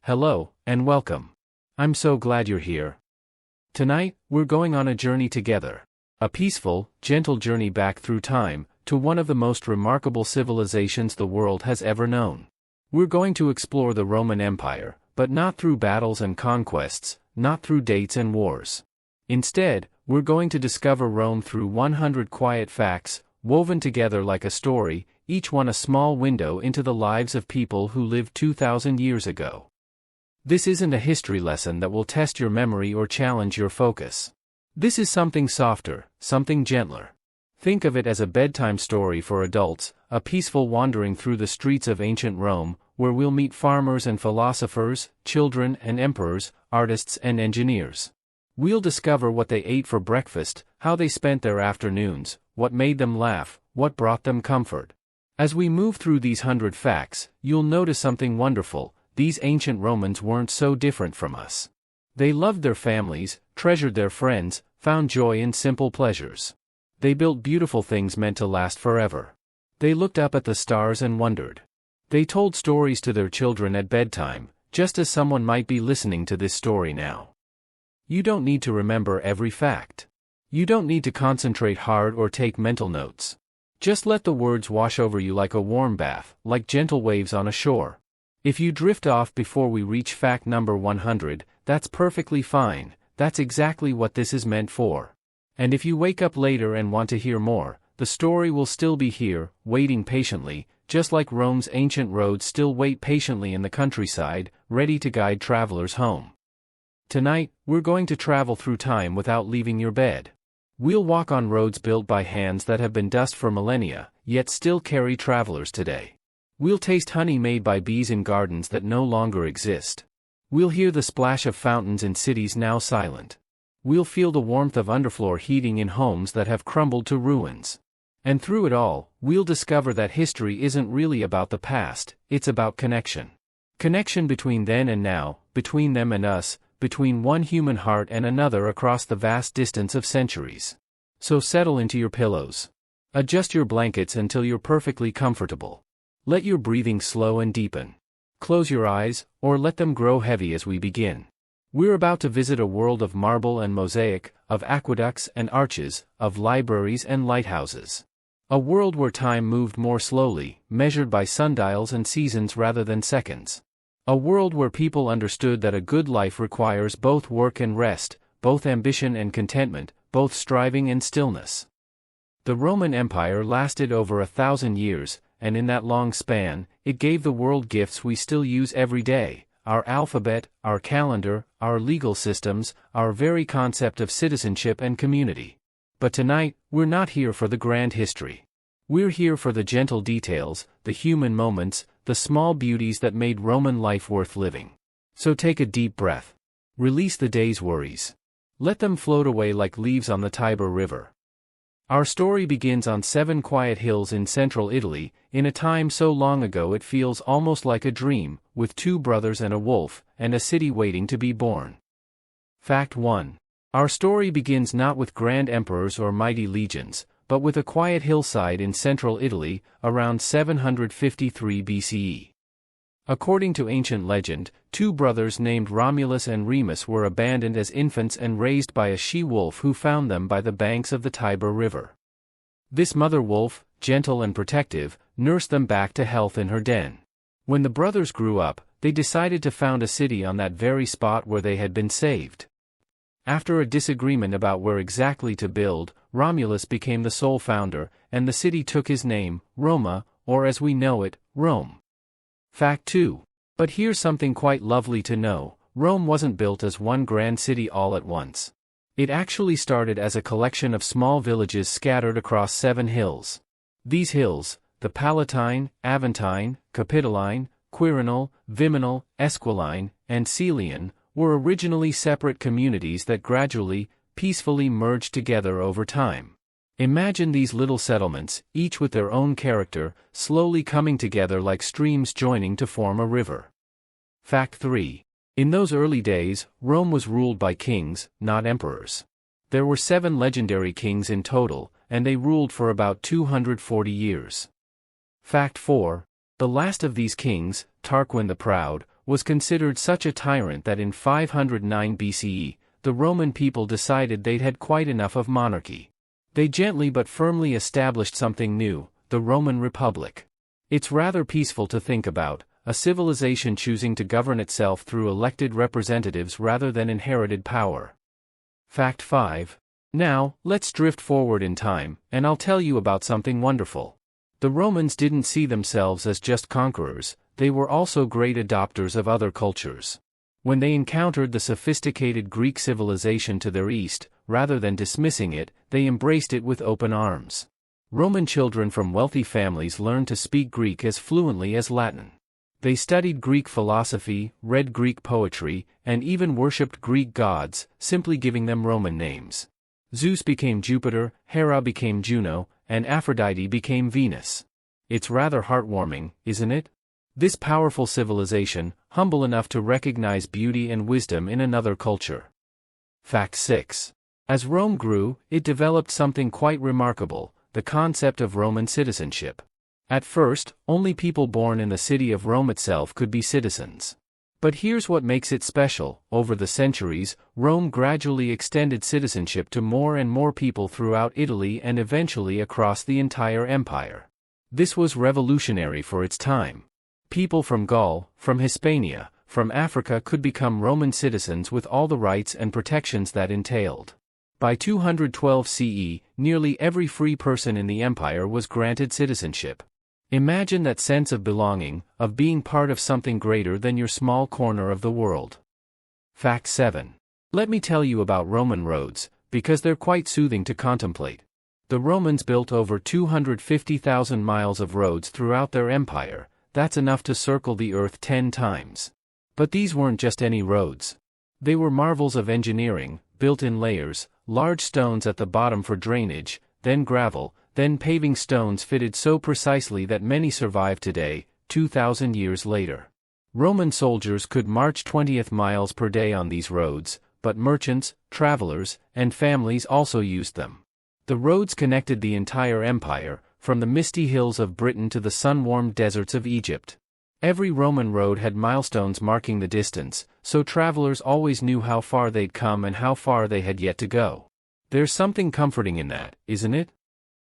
Hello, and welcome. I'm so glad you're here. Tonight, we're going on a journey together. A peaceful, gentle journey back through time, to one of the most remarkable civilizations the world has ever known. We're going to explore the Roman Empire, but not through battles and conquests, not through dates and wars. Instead, we're going to discover Rome through 100 quiet facts, woven together like a story, each one a small window into the lives of people who lived 2,000 years ago. This isn't a history lesson that will test your memory or challenge your focus. This is something softer, something gentler. Think of it as a bedtime story for adults, a peaceful wandering through the streets of ancient Rome, where we'll meet farmers and philosophers, children and emperors, artists and engineers. We'll discover what they ate for breakfast, how they spent their afternoons, what made them laugh, what brought them comfort. As we move through these 100 facts, you'll notice something wonderful. These ancient Romans weren't so different from us. They loved their families, treasured their friends, found joy in simple pleasures. They built beautiful things meant to last forever. They looked up at the stars and wondered. They told stories to their children at bedtime, just as someone might be listening to this story now. You don't need to remember every fact. You don't need to concentrate hard or take mental notes. Just let the words wash over you like a warm bath, like gentle waves on a shore. If you drift off before we reach fact number 100, that's perfectly fine. That's exactly what this is meant for. And if you wake up later and want to hear more, the story will still be here, waiting patiently, just like Rome's ancient roads still wait patiently in the countryside, ready to guide travelers home. Tonight, we're going to travel through time without leaving your bed. We'll walk on roads built by hands that have been dust for millennia, yet still carry travelers today. We'll taste honey made by bees in gardens that no longer exist. We'll hear the splash of fountains in cities now silent. We'll feel the warmth of underfloor heating in homes that have crumbled to ruins. And through it all, we'll discover that history isn't really about the past, it's about connection. Connection between then and now, between them and us, between one human heart and another across the vast distance of centuries. So settle into your pillows. Adjust your blankets until you're perfectly comfortable. Let your breathing slow and deepen. Close your eyes, or let them grow heavy as we begin. We're about to visit a world of marble and mosaic, of aqueducts and arches, of libraries and lighthouses. A world where time moved more slowly, measured by sundials and seasons rather than seconds. A world where people understood that a good life requires both work and rest, both ambition and contentment, both striving and stillness. The Roman Empire lasted over 1,000 years, and in that long span, it gave the world gifts we still use every day: our alphabet, our calendar, our legal systems, our very concept of citizenship and community. But tonight, we're not here for the grand history. We're here for the gentle details, the human moments, the small beauties that made Roman life worth living. So take a deep breath. Release the day's worries. Let them float away like leaves on the Tiber River. Our story begins on 7 quiet hills in central Italy, in a time so long ago it feels almost like a dream, with 2 brothers and a wolf, and a city waiting to be born. Fact 1. Our story begins not with grand emperors or mighty legions, but with a quiet hillside in central Italy, around 753 BCE. According to ancient legend, 2 brothers named Romulus and Remus were abandoned as infants and raised by a she-wolf who found them by the banks of the Tiber River. This mother wolf, gentle and protective, nursed them back to health in her den. When the brothers grew up, they decided to found a city on that very spot where they had been saved. After a disagreement about where exactly to build, Romulus became the sole founder, and the city took his name, Roma, or as we know it, Rome. Fact 2. But here's something quite lovely to know: Rome wasn't built as one grand city all at once. It actually started as a collection of small villages scattered across 7 hills. These hills, the Palatine, Aventine, Capitoline, Quirinal, Viminal, Esquiline, and Caelian, were originally separate communities that gradually, peacefully merged together over time. Imagine these little settlements, each with their own character, slowly coming together like streams joining to form a river. Fact 3. In those early days, Rome was ruled by kings, not emperors. There were 7 legendary kings in total, and they ruled for about 240 years. Fact 4. The last of these kings, Tarquin the Proud, was considered such a tyrant that in 509 BCE, the Roman people decided they'd had quite enough of monarchy. They gently but firmly established something new, the Roman Republic. It's rather peaceful to think about, a civilization choosing to govern itself through elected representatives rather than inherited power. Fact 5. Now, let's drift forward in time, and I'll tell you about something wonderful. The Romans didn't see themselves as just conquerors, they were also great adopters of other cultures. When they encountered the sophisticated Greek civilization to their east, rather than dismissing it, they embraced it with open arms. Roman children from wealthy families learned to speak Greek as fluently as Latin. They studied Greek philosophy, read Greek poetry, and even worshipped Greek gods, simply giving them Roman names. Zeus became Jupiter, Hera became Juno, and Aphrodite became Venus. It's rather heartwarming, isn't it? This powerful civilization, humble enough to recognize beauty and wisdom in another culture. Fact 6. As Rome grew, it developed something quite remarkable, the concept of Roman citizenship. At first, only people born in the city of Rome itself could be citizens. But here's what makes it special: over the centuries, Rome gradually extended citizenship to more and more people throughout Italy and eventually across the entire empire. This was revolutionary for its time. People from Gaul, from Hispania, from Africa could become Roman citizens with all the rights and protections that entailed. By 212 CE, nearly every free person in the empire was granted citizenship. Imagine that sense of belonging, of being part of something greater than your small corner of the world. Fact 7. Let me tell you about Roman roads, because they're quite soothing to contemplate. The Romans built over 250,000 miles of roads throughout their empire. That's enough to circle the earth 10 times. But these weren't just any roads. They were marvels of engineering, built in layers, large stones at the bottom for drainage, then gravel, then paving stones fitted so precisely that many survive today, 2,000 years later. Roman soldiers could march 20 miles per day on these roads, but merchants, travelers, and families also used them. The roads connected the entire empire, from the misty hills of Britain to the sun-warmed deserts of Egypt. Every Roman road had milestones marking the distance, so travelers always knew how far they'd come and how far they had yet to go. There's something comforting in that, isn't it?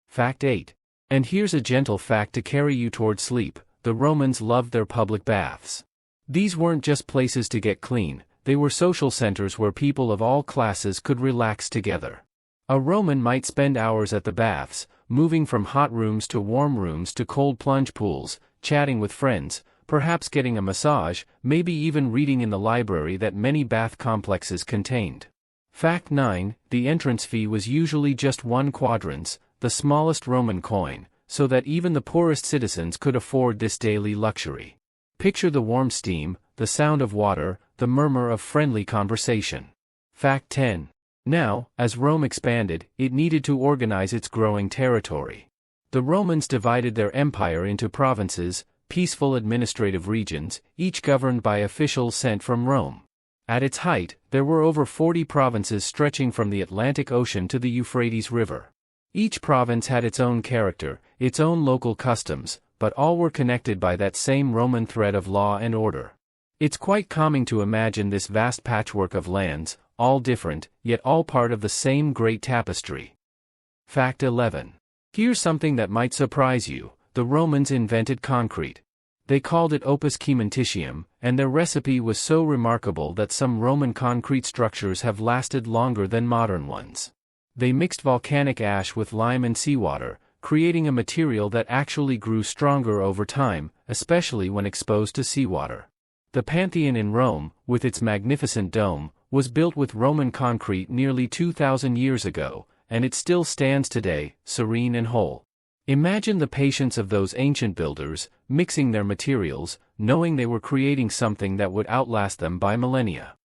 Fact 8. And here's a gentle fact to carry you toward sleep: the Romans loved their public baths. These weren't just places to get clean, they were social centers where people of all classes could relax together. A Roman might spend hours at the baths, moving from hot rooms to warm rooms to cold plunge pools, chatting with friends, perhaps getting a massage, maybe even reading in the library that many bath complexes contained. Fact 9. The entrance fee was usually just 1 quadrans, the smallest Roman coin, so that even the poorest citizens could afford this daily luxury. Picture the warm steam, the sound of water, the murmur of friendly conversation. Fact 10. Now, as Rome expanded, it needed to organize its growing territory. The Romans divided their empire into provinces, peaceful administrative regions, each governed by officials sent from Rome. At its height, there were over 40 provinces stretching from the Atlantic Ocean to the Euphrates River. Each province had its own character, its own local customs, but all were connected by that same Roman thread of law and order. It's quite calming to imagine this vast patchwork of lands, all different, yet all part of the same great tapestry. Fact 11. Here's something that might surprise you: the Romans invented concrete. They called it opus cementitium, and their recipe was so remarkable that some Roman concrete structures have lasted longer than modern ones. They mixed volcanic ash with lime and seawater, creating a material that actually grew stronger over time, especially when exposed to seawater. The Pantheon in Rome, with its magnificent dome, was built with Roman concrete nearly 2,000 years ago, and it still stands today, serene and whole. Imagine the patience of those ancient builders, mixing their materials, knowing they were creating something that would outlast them by millennia.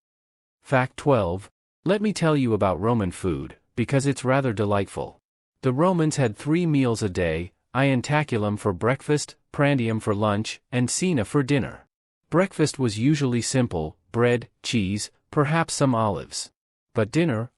Fact 12. Let me tell you about Roman food, because it's rather delightful. The Romans had 3 meals a day: ientaculum for breakfast, prandium for lunch, and cena for dinner. Breakfast was usually simple: bread, cheese, perhaps some olives. But dinner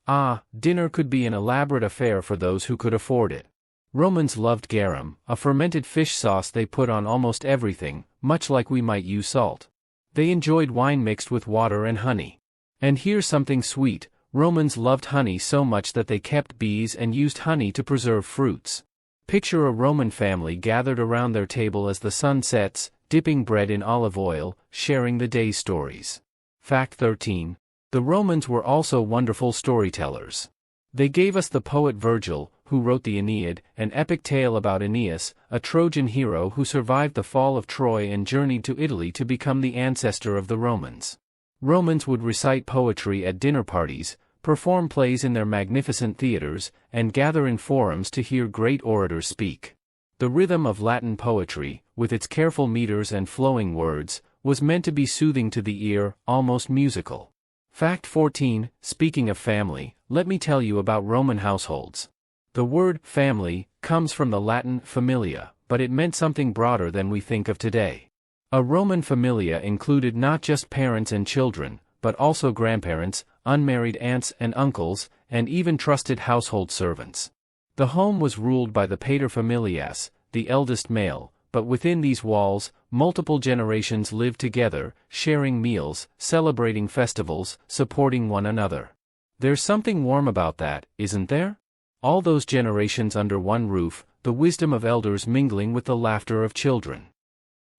could be an elaborate affair for those who could afford it. Romans loved garum, a fermented fish sauce they put on almost everything, much like we might use salt. They enjoyed wine mixed with water and honey. And here's something sweet: Romans loved honey so much that they kept bees and used honey to preserve fruits. Picture a Roman family gathered around their table as the sun sets, dipping bread in olive oil, sharing the day's stories. Fact 13. The Romans were also wonderful storytellers. They gave us the poet Virgil, who wrote the Aeneid, an epic tale about Aeneas, a Trojan hero who survived the fall of Troy and journeyed to Italy to become the ancestor of the Romans. Romans would recite poetry at dinner parties, perform plays in their magnificent theaters, and gather in forums to hear great orators speak. The rhythm of Latin poetry, with its careful meters and flowing words, was meant to be soothing to the ear, almost musical. Fact 14. Speaking of family, let me tell you about Roman households. The word family comes from the Latin familia, but it meant something broader than we think of today. A Roman familia included not just parents and children, but also grandparents, unmarried aunts and uncles, and even trusted household servants. The home was ruled by the paterfamilias, the eldest male, but within these walls, multiple generations lived together, sharing meals, celebrating festivals, supporting one another. There's something warm about that, isn't there? All those generations under one roof, the wisdom of elders mingling with the laughter of children.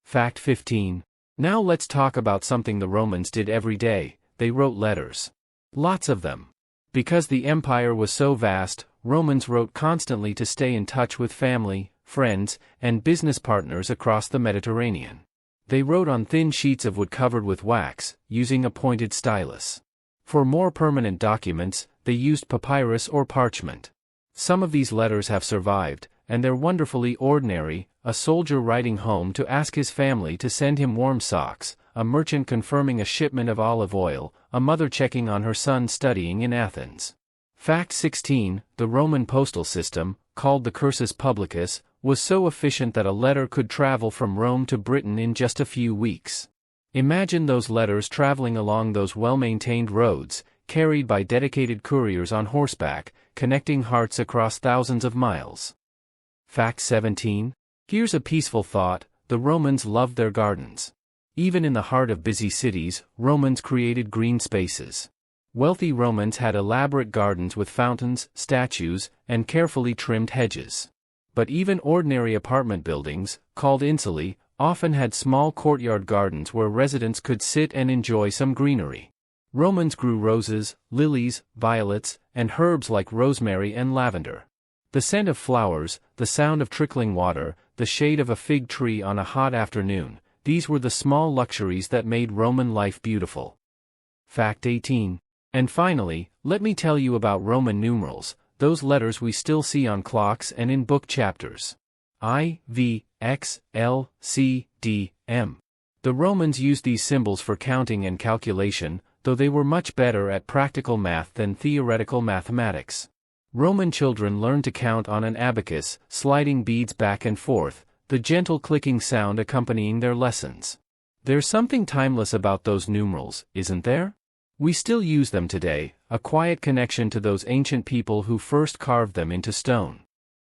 Fact 15. Now let's talk about something the Romans did every day: they wrote letters. Lots of them. Because the empire was so vast, Romans wrote constantly to stay in touch with family, friends, and business partners across the Mediterranean. They wrote on thin sheets of wood covered with wax, using a pointed stylus. For more permanent documents, they used papyrus or parchment. Some of these letters have survived, and they're wonderfully ordinary: a soldier writing home to ask his family to send him warm socks, a merchant confirming a shipment of olive oil, a mother checking on her son studying in Athens. Fact 16. The Roman postal system, called the cursus publicus, was so efficient that a letter could travel from Rome to Britain in just a few weeks. Imagine those letters traveling along those well-maintained roads, carried by dedicated couriers on horseback, connecting hearts across thousands of miles. Fact 17. Here's a peaceful thought: the Romans loved their gardens. Even in the heart of busy cities, Romans created green spaces. Wealthy Romans had elaborate gardens with fountains, statues, and carefully trimmed hedges. But even ordinary apartment buildings, called insulae, often had small courtyard gardens where residents could sit and enjoy some greenery. Romans grew roses, lilies, violets, and herbs like rosemary and lavender. The scent of flowers, the sound of trickling water, the shade of a fig tree on a hot afternoon, these were the small luxuries that made Roman life beautiful. Fact 18. And finally, let me tell you about Roman numerals, those letters we still see on clocks and in book chapters. I, V, X, L, C, D, M. The Romans used these symbols for counting and calculation, though they were much better at practical math than theoretical mathematics. Roman children learned to count on an abacus, sliding beads back and forth, the gentle clicking sound accompanying their lessons. There's something timeless about those numerals, isn't there? We still use them today, a quiet connection to those ancient people who first carved them into stone.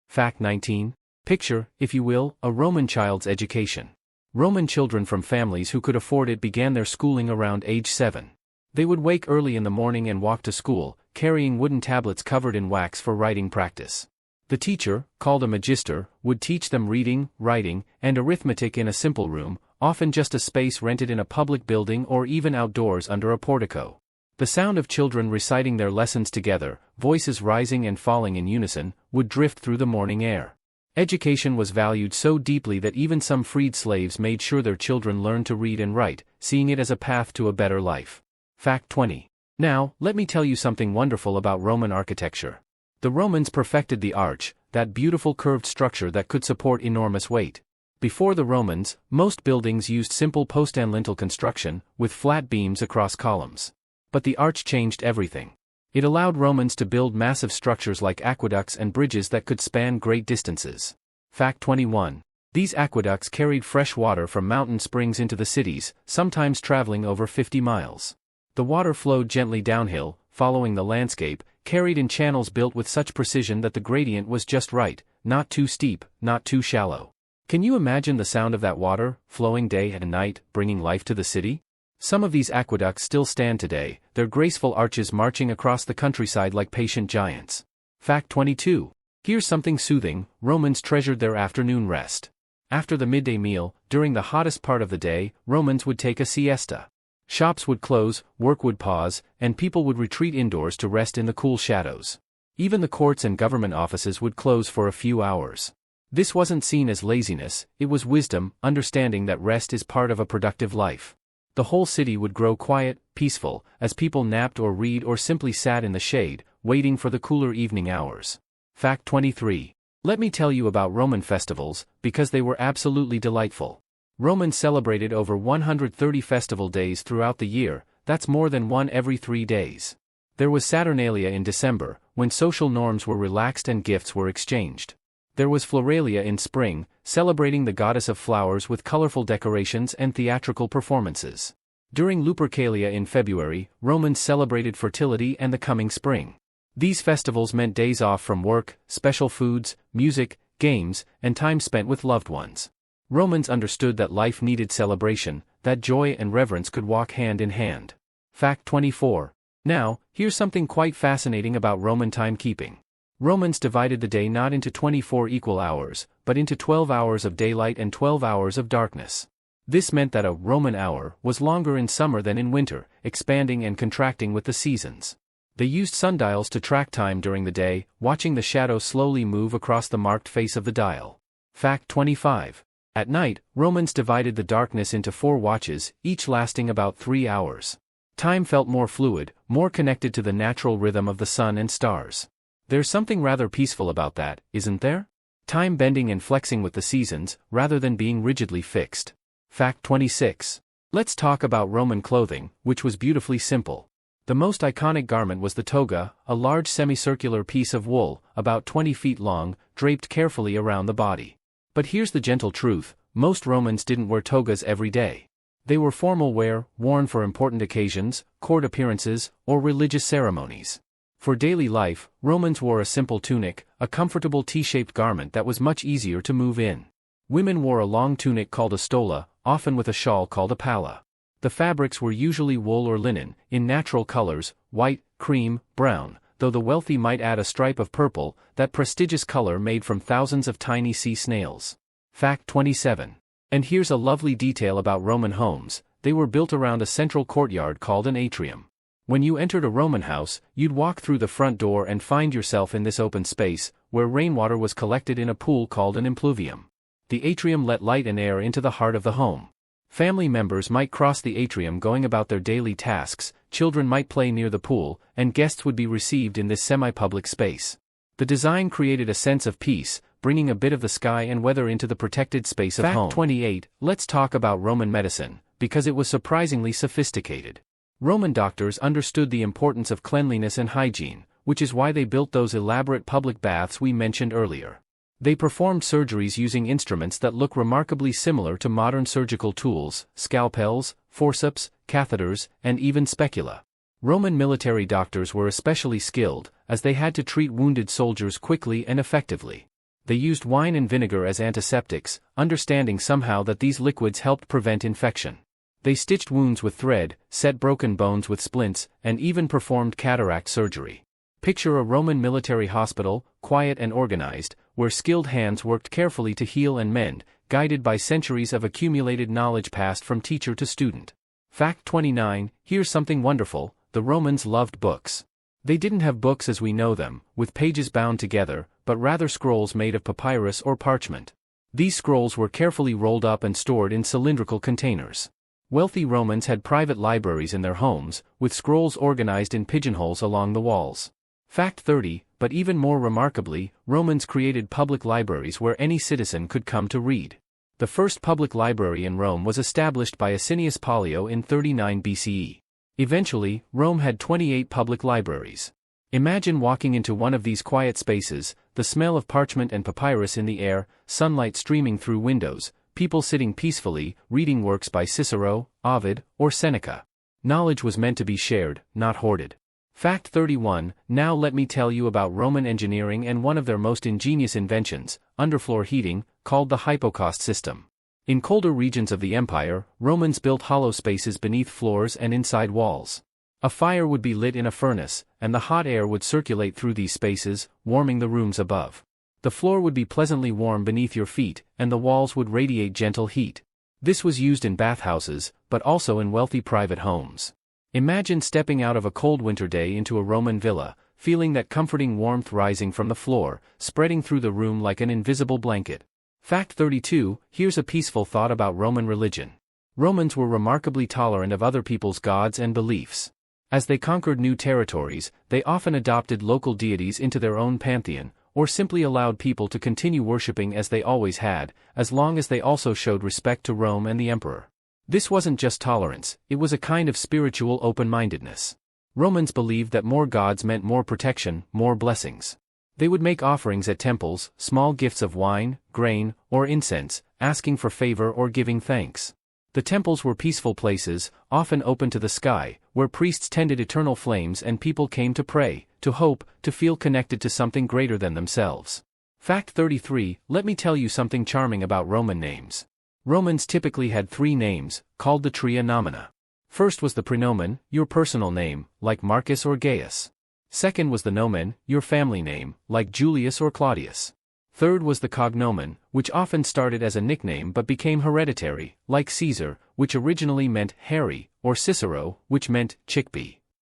Fact 19. Picture, if you will, a Roman child's education. Roman children from families who could afford it began their schooling around age 7. They would wake early in the morning and walk to school, carrying wooden tablets covered in wax for writing practice. The teacher, called a magister, would teach them reading, writing, and arithmetic in a simple room, often just a space rented in a public building or even outdoors under a portico. The sound of children reciting their lessons together, voices rising and falling in unison, would drift through the morning air. Education was valued so deeply that even some freed slaves made sure their children learned to read and write, seeing it as a path to a better life. Fact 20. Now, let me tell you something wonderful about Roman architecture. The Romans perfected the arch, that beautiful curved structure that could support enormous weight. Before the Romans, most buildings used simple post and lintel construction, with flat beams across columns. But the arch changed everything. It allowed Romans to build massive structures like aqueducts and bridges that could span great distances. Fact 21. These aqueducts carried fresh water from mountain springs into the cities, sometimes traveling over 50 miles. The water flowed gently downhill, following the landscape, carried in channels built with such precision that the gradient was just right, not too steep, not too shallow. Can you imagine the sound of that water, flowing day and night, bringing life to the city? Some of these aqueducts still stand today, their graceful arches marching across the countryside like patient giants. Fact 22. Here's something soothing: Romans treasured their afternoon rest. After the midday meal, during the hottest part of the day, Romans would take a siesta. Shops would close, work would pause, and people would retreat indoors to rest in the cool shadows. Even the courts and government offices would close for a few hours. This wasn't seen as laziness, it was wisdom, understanding that rest is part of a productive life. The whole city would grow quiet, peaceful, as people napped or read or simply sat in the shade, waiting for the cooler evening hours. Fact 23. Let me tell you about Roman festivals, because they were absolutely delightful. Romans celebrated over 130 festival days throughout the year, that's more than one every 3 days. There was Saturnalia in December, when social norms were relaxed and gifts were exchanged. There was Floralia in spring, celebrating the goddess of flowers with colorful decorations and theatrical performances. During Lupercalia in February, Romans celebrated fertility and the coming spring. These festivals meant days off from work, special foods, music, games, and time spent with loved ones. Romans understood that life needed celebration, that joy and reverence could walk hand in hand. Fact 24. Now, here's something quite fascinating about Roman timekeeping. Romans divided the day not into 24 equal hours, but into 12 hours of daylight and 12 hours of darkness. This meant that a Roman hour was longer in summer than in winter, expanding and contracting with the seasons. They used sundials to track time during the day, watching the shadow slowly move across the marked face of the dial. Fact 25. At night, Romans divided the darkness into 4 watches, each lasting about 3 hours. Time felt more fluid, more connected to the natural rhythm of the sun and stars. There's something rather peaceful about that, isn't there? Time bending and flexing with the seasons, rather than being rigidly fixed. Fact 26. Let's talk about Roman clothing, which was beautifully simple. The most iconic garment was the toga, a large semicircular piece of wool, about 20 feet long, draped carefully around the body. But here's the gentle truth: most Romans didn't wear togas every day. They were formal wear, worn for important occasions, court appearances, or religious ceremonies. For daily life, Romans wore a simple tunic, a comfortable T-shaped garment that was much easier to move in. Women wore a long tunic called a stola, often with a shawl called a palla. The fabrics were usually wool or linen, in natural colors, white, cream, brown, though the wealthy might add a stripe of purple, that prestigious color made from thousands of tiny sea snails. Fact 27. And here's a lovely detail about Roman homes: they were built around a central courtyard called an atrium. When you entered a Roman house, you'd walk through the front door and find yourself in this open space, where rainwater was collected in a pool called an impluvium. The atrium let light and air into the heart of the home. Family members might cross the atrium going about their daily tasks, children might play near the pool, and guests would be received in this semi-public space. The design created a sense of peace, bringing a bit of the sky and weather into the protected space of home. Fact 28. Let's talk about Roman medicine, because it was surprisingly sophisticated. Roman doctors understood the importance of cleanliness and hygiene, which is why they built those elaborate public baths we mentioned earlier. They performed surgeries using instruments that look remarkably similar to modern surgical tools: scalpels, forceps, catheters, and even specula. Roman military doctors were especially skilled, as they had to treat wounded soldiers quickly and effectively. They used wine and vinegar as antiseptics, understanding somehow that these liquids helped prevent infection. They stitched wounds with thread, set broken bones with splints, and even performed cataract surgery. Picture a Roman military hospital, quiet and organized, where skilled hands worked carefully to heal and mend, guided by centuries of accumulated knowledge passed from teacher to student. Fact 29. Here's something wonderful: the Romans loved books. They didn't have books as we know them, with pages bound together, but rather scrolls made of papyrus or parchment. These scrolls were carefully rolled up and stored in cylindrical containers. Wealthy Romans had private libraries in their homes, with scrolls organized in pigeonholes along the walls. Fact 30. But even more remarkably, Romans created public libraries where any citizen could come to read. The first public library in Rome was established by Asinius Pollio in 39 BCE. Eventually, Rome had 28 public libraries. Imagine walking into one of these quiet spaces, the smell of parchment and papyrus in the air, sunlight streaming through windows, people sitting peacefully, reading works by Cicero, Ovid, or Seneca. Knowledge was meant to be shared, not hoarded. Fact 31. Now let me tell you about Roman engineering and one of their most ingenious inventions, underfloor heating, called the hypocaust system. In colder regions of the empire, Romans built hollow spaces beneath floors and inside walls. A fire would be lit in a furnace, and the hot air would circulate through these spaces, warming the rooms above. The floor would be pleasantly warm beneath your feet, and the walls would radiate gentle heat. This was used in bathhouses, but also in wealthy private homes. Imagine stepping out of a cold winter day into a Roman villa, feeling that comforting warmth rising from the floor, spreading through the room like an invisible blanket. Fact 32, here's a peaceful thought about Roman religion. Romans were remarkably tolerant of other people's gods and beliefs. As they conquered new territories, they often adopted local deities into their own pantheon, or simply allowed people to continue worshipping as they always had, as long as they also showed respect to Rome and the emperor. This wasn't just tolerance, it was a kind of spiritual open-mindedness. Romans believed that more gods meant more protection, more blessings. They would make offerings at temples, small gifts of wine, grain, or incense, asking for favor or giving thanks. The temples were peaceful places, often open to the sky, where priests tended eternal flames and people came to pray, to hope, to feel connected to something greater than themselves. Fact 33, let me tell you something charming about Roman names. Romans typically had 3 names, called the tria nomina. First was the praenomen, your personal name, like Marcus or Gaius. Second was the nomen, your family name, like Julius or Claudius. Third was the cognomen, which often started as a nickname but became hereditary, like Caesar, which originally meant Harry, or Cicero, which meant chickpea.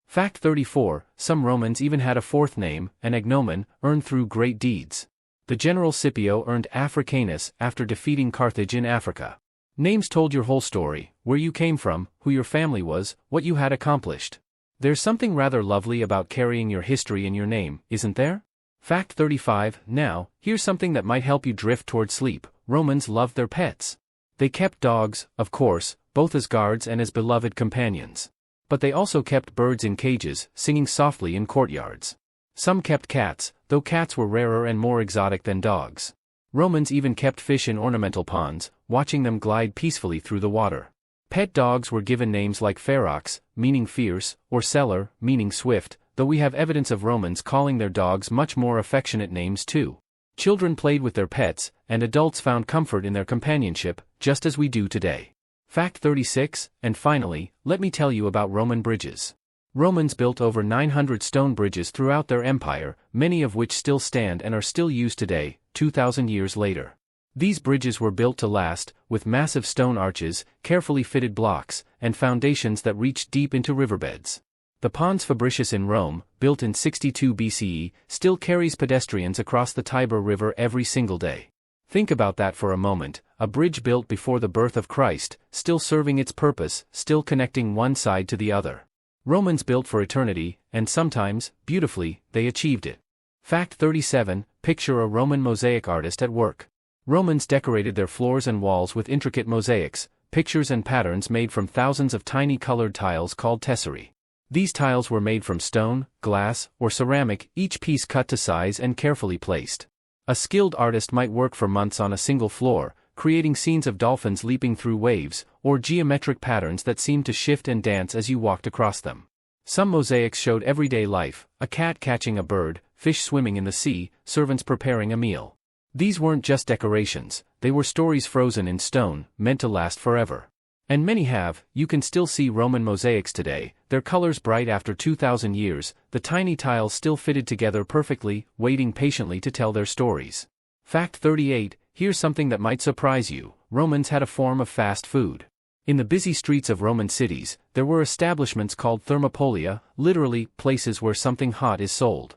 Fact 34, some Romans even had a 4th name, an agnomen, earned through great deeds. The general Scipio earned Africanus after defeating Carthage in Africa. Names told your whole story, where you came from, who your family was, what you had accomplished. There's something rather lovely about carrying your history in your name, isn't there? Fact 35, now, here's something that might help you drift toward sleep. Romans loved their pets. They kept dogs, of course, both as guards and as beloved companions. But they also kept birds in cages, singing softly in courtyards. Some kept cats, though cats were rarer and more exotic than dogs. Romans even kept fish in ornamental ponds, watching them glide peacefully through the water. Pet dogs were given names like ferox, meaning fierce, or celer, meaning swift, though we have evidence of Romans calling their dogs much more affectionate names too. Children played with their pets, and adults found comfort in their companionship, just as we do today. Fact 36, and finally, let me tell you about Roman bridges. Romans built over 900 stone bridges throughout their empire, many of which still stand and are still used today, 2,000 years later. These bridges were built to last, with massive stone arches, carefully fitted blocks, and foundations that reached deep into riverbeds. The Pons Fabricius in Rome, built in 62 BCE, still carries pedestrians across the Tiber River every single day. Think about that for a moment, a bridge built before the birth of Christ, still serving its purpose, still connecting one side to the other. Romans built for eternity, and sometimes, beautifully, they achieved it. Fact 37, picture a Roman mosaic artist at work. Romans decorated their floors and walls with intricate mosaics, pictures and patterns made from thousands of tiny colored tiles called tesserae. These tiles were made from stone, glass, or ceramic, each piece cut to size and carefully placed. A skilled artist might work for months on a single floor, creating scenes of dolphins leaping through waves, or geometric patterns that seemed to shift and dance as you walked across them. Some mosaics showed everyday life, a cat catching a bird, fish swimming in the sea, servants preparing a meal. These weren't just decorations, they were stories frozen in stone, meant to last forever. And many have, you can still see Roman mosaics today, their colors bright after 2,000 years, the tiny tiles still fitted together perfectly, waiting patiently to tell their stories. Fact 38, here's something that might surprise you, Romans had a form of fast food. In the busy streets of Roman cities, there were establishments called thermopolia, literally, places where something hot is sold.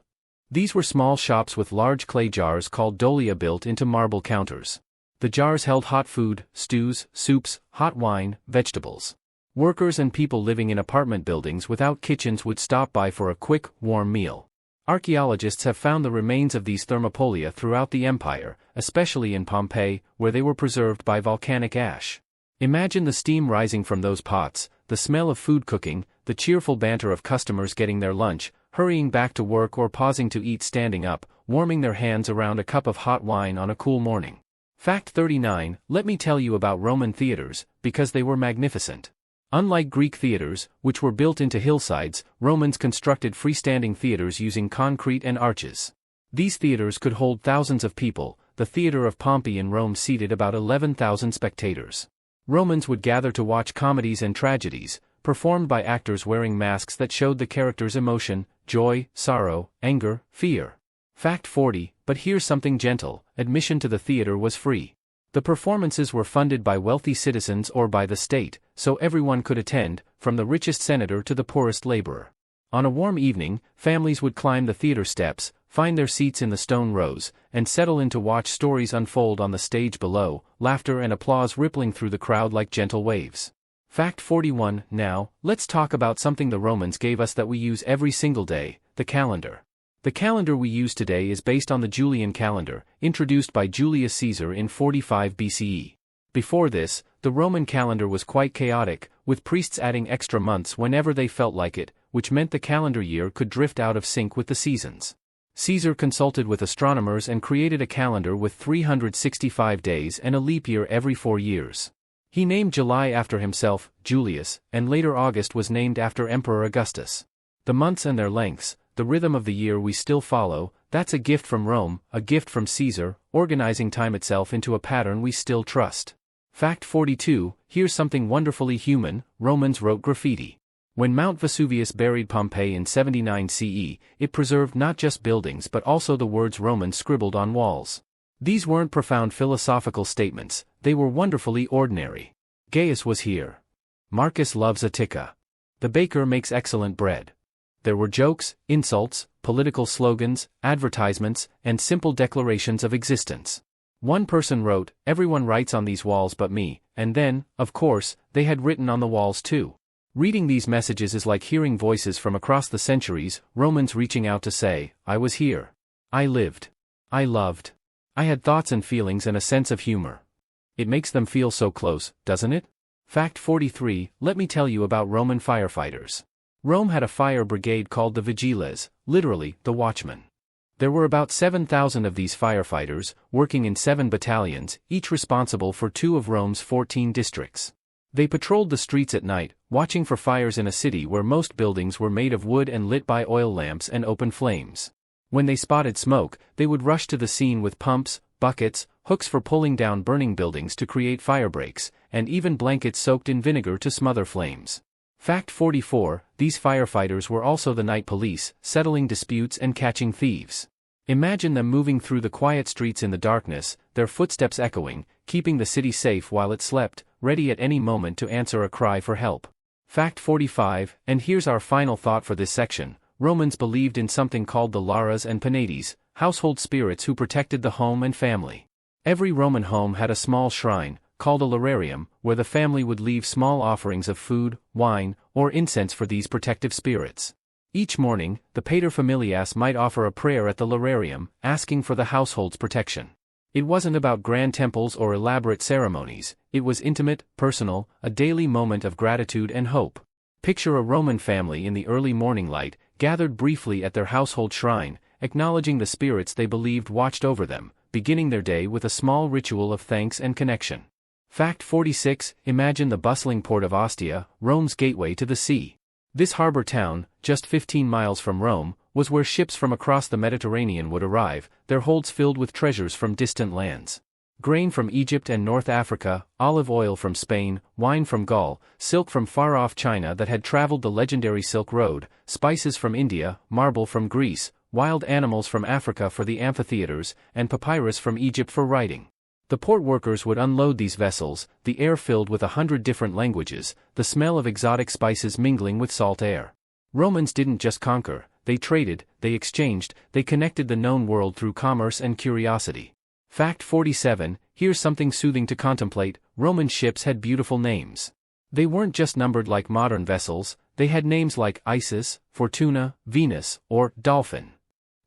These were small shops with large clay jars called dolia built into marble counters. The jars held hot food, stews, soups, hot wine, vegetables. Workers and people living in apartment buildings without kitchens would stop by for a quick, warm meal. Archaeologists have found the remains of these thermopolia throughout the empire, especially in Pompeii, where they were preserved by volcanic ash. Imagine the steam rising from those pots, the smell of food cooking, the cheerful banter of customers getting their lunch, hurrying back to work or pausing to eat standing up, warming their hands around a cup of hot wine on a cool morning. Fact 39, let me tell you about Roman theaters, because they were magnificent. Unlike Greek theaters, which were built into hillsides, Romans constructed freestanding theaters using concrete and arches. These theaters could hold thousands of people, the theater of Pompey in Rome seated about 11,000 spectators. Romans would gather to watch comedies and tragedies, performed by actors wearing masks that showed the characters' emotion, joy, sorrow, anger, fear. Fact 40, but here's something gentle: admission to the theater was free. The performances were funded by wealthy citizens or by the state, so everyone could attend, from the richest senator to the poorest laborer. On a warm evening, families would climb the theater steps, find their seats in the stone rows, and settle in to watch stories unfold on the stage below, laughter and applause rippling through the crowd like gentle waves. Fact 41, now, let's talk about something the Romans gave us that we use every single day: the calendar. The calendar we use today is based on the Julian calendar, introduced by Julius Caesar in 45 BCE. Before this, the Roman calendar was quite chaotic, with priests adding extra months whenever they felt like it, which meant the calendar year could drift out of sync with the seasons. Caesar consulted with astronomers and created a calendar with 365 days and a leap year every 4 years. He named July after himself, Julius, and later August was named after Emperor Augustus. The months and their lengths, the rhythm of the year we still follow, that's a gift from Rome, a gift from Caesar, organizing time itself into a pattern we still trust. Fact 42, here's something wonderfully human: Romans wrote graffiti. When Mount Vesuvius buried Pompeii in 79 CE, it preserved not just buildings but also the words Romans scribbled on walls. These weren't profound philosophical statements, they were wonderfully ordinary. Gaius was here. Marcus loves Attica. The baker makes excellent bread. There were jokes, insults, political slogans, advertisements, and simple declarations of existence. One person wrote, "Everyone writes on these walls but me," and then, of course, they had written on the walls too. Reading these messages is like hearing voices from across the centuries, Romans reaching out to say, "I was here. I lived. I loved. I had thoughts and feelings and a sense of humor." It makes them feel so close, doesn't it? Fact 43, let me tell you about Roman firefighters. Rome had a fire brigade called the vigiles, literally, the watchmen. There were about 7,000 of these firefighters, working in 7 battalions, each responsible for 2 of Rome's 14 districts. They patrolled the streets at night, watching for fires in a city where most buildings were made of wood and lit by oil lamps and open flames. When they spotted smoke, they would rush to the scene with pumps, buckets, hooks for pulling down burning buildings to create fire breaks, and even blankets soaked in vinegar to smother flames. Fact 44, these firefighters were also the night police, settling disputes and catching thieves. Imagine them moving through the quiet streets in the darkness, their footsteps echoing, keeping the city safe while it slept, ready at any moment to answer a cry for help. Fact 45, and here's our final thought for this section: Romans believed in something called the Lares and Penates, household spirits who protected the home and family. Every Roman home had a small shrine, called a lararium, where the family would leave small offerings of food, wine, or incense for these protective spirits. Each morning, the paterfamilias might offer a prayer at the lararium, asking for the household's protection. It wasn't about grand temples or elaborate ceremonies, it was intimate, personal, a daily moment of gratitude and hope. Picture a Roman family in the early morning light, gathered briefly at their household shrine, acknowledging the spirits they believed watched over them, beginning their day with a small ritual of thanks and connection. Fact 46, imagine the bustling port of Ostia, Rome's gateway to the sea. This harbor town, just 15 miles from Rome, was where ships from across the Mediterranean would arrive, their holds filled with treasures from distant lands. Grain from Egypt and North Africa, olive oil from Spain, wine from Gaul, silk from far-off China that had traveled the legendary Silk Road, spices from India, marble from Greece, wild animals from Africa for the amphitheaters, and papyrus from Egypt for writing. The port workers would unload these vessels, the air filled with 100 different languages, the smell of exotic spices mingling with salt air. Romans didn't just conquer, they traded, they exchanged, they connected the known world through commerce and curiosity. Fact 47, here's something soothing to contemplate: Roman ships had beautiful names. They weren't just numbered like modern vessels, they had names like Isis, Fortuna, Venus, or Dolphin.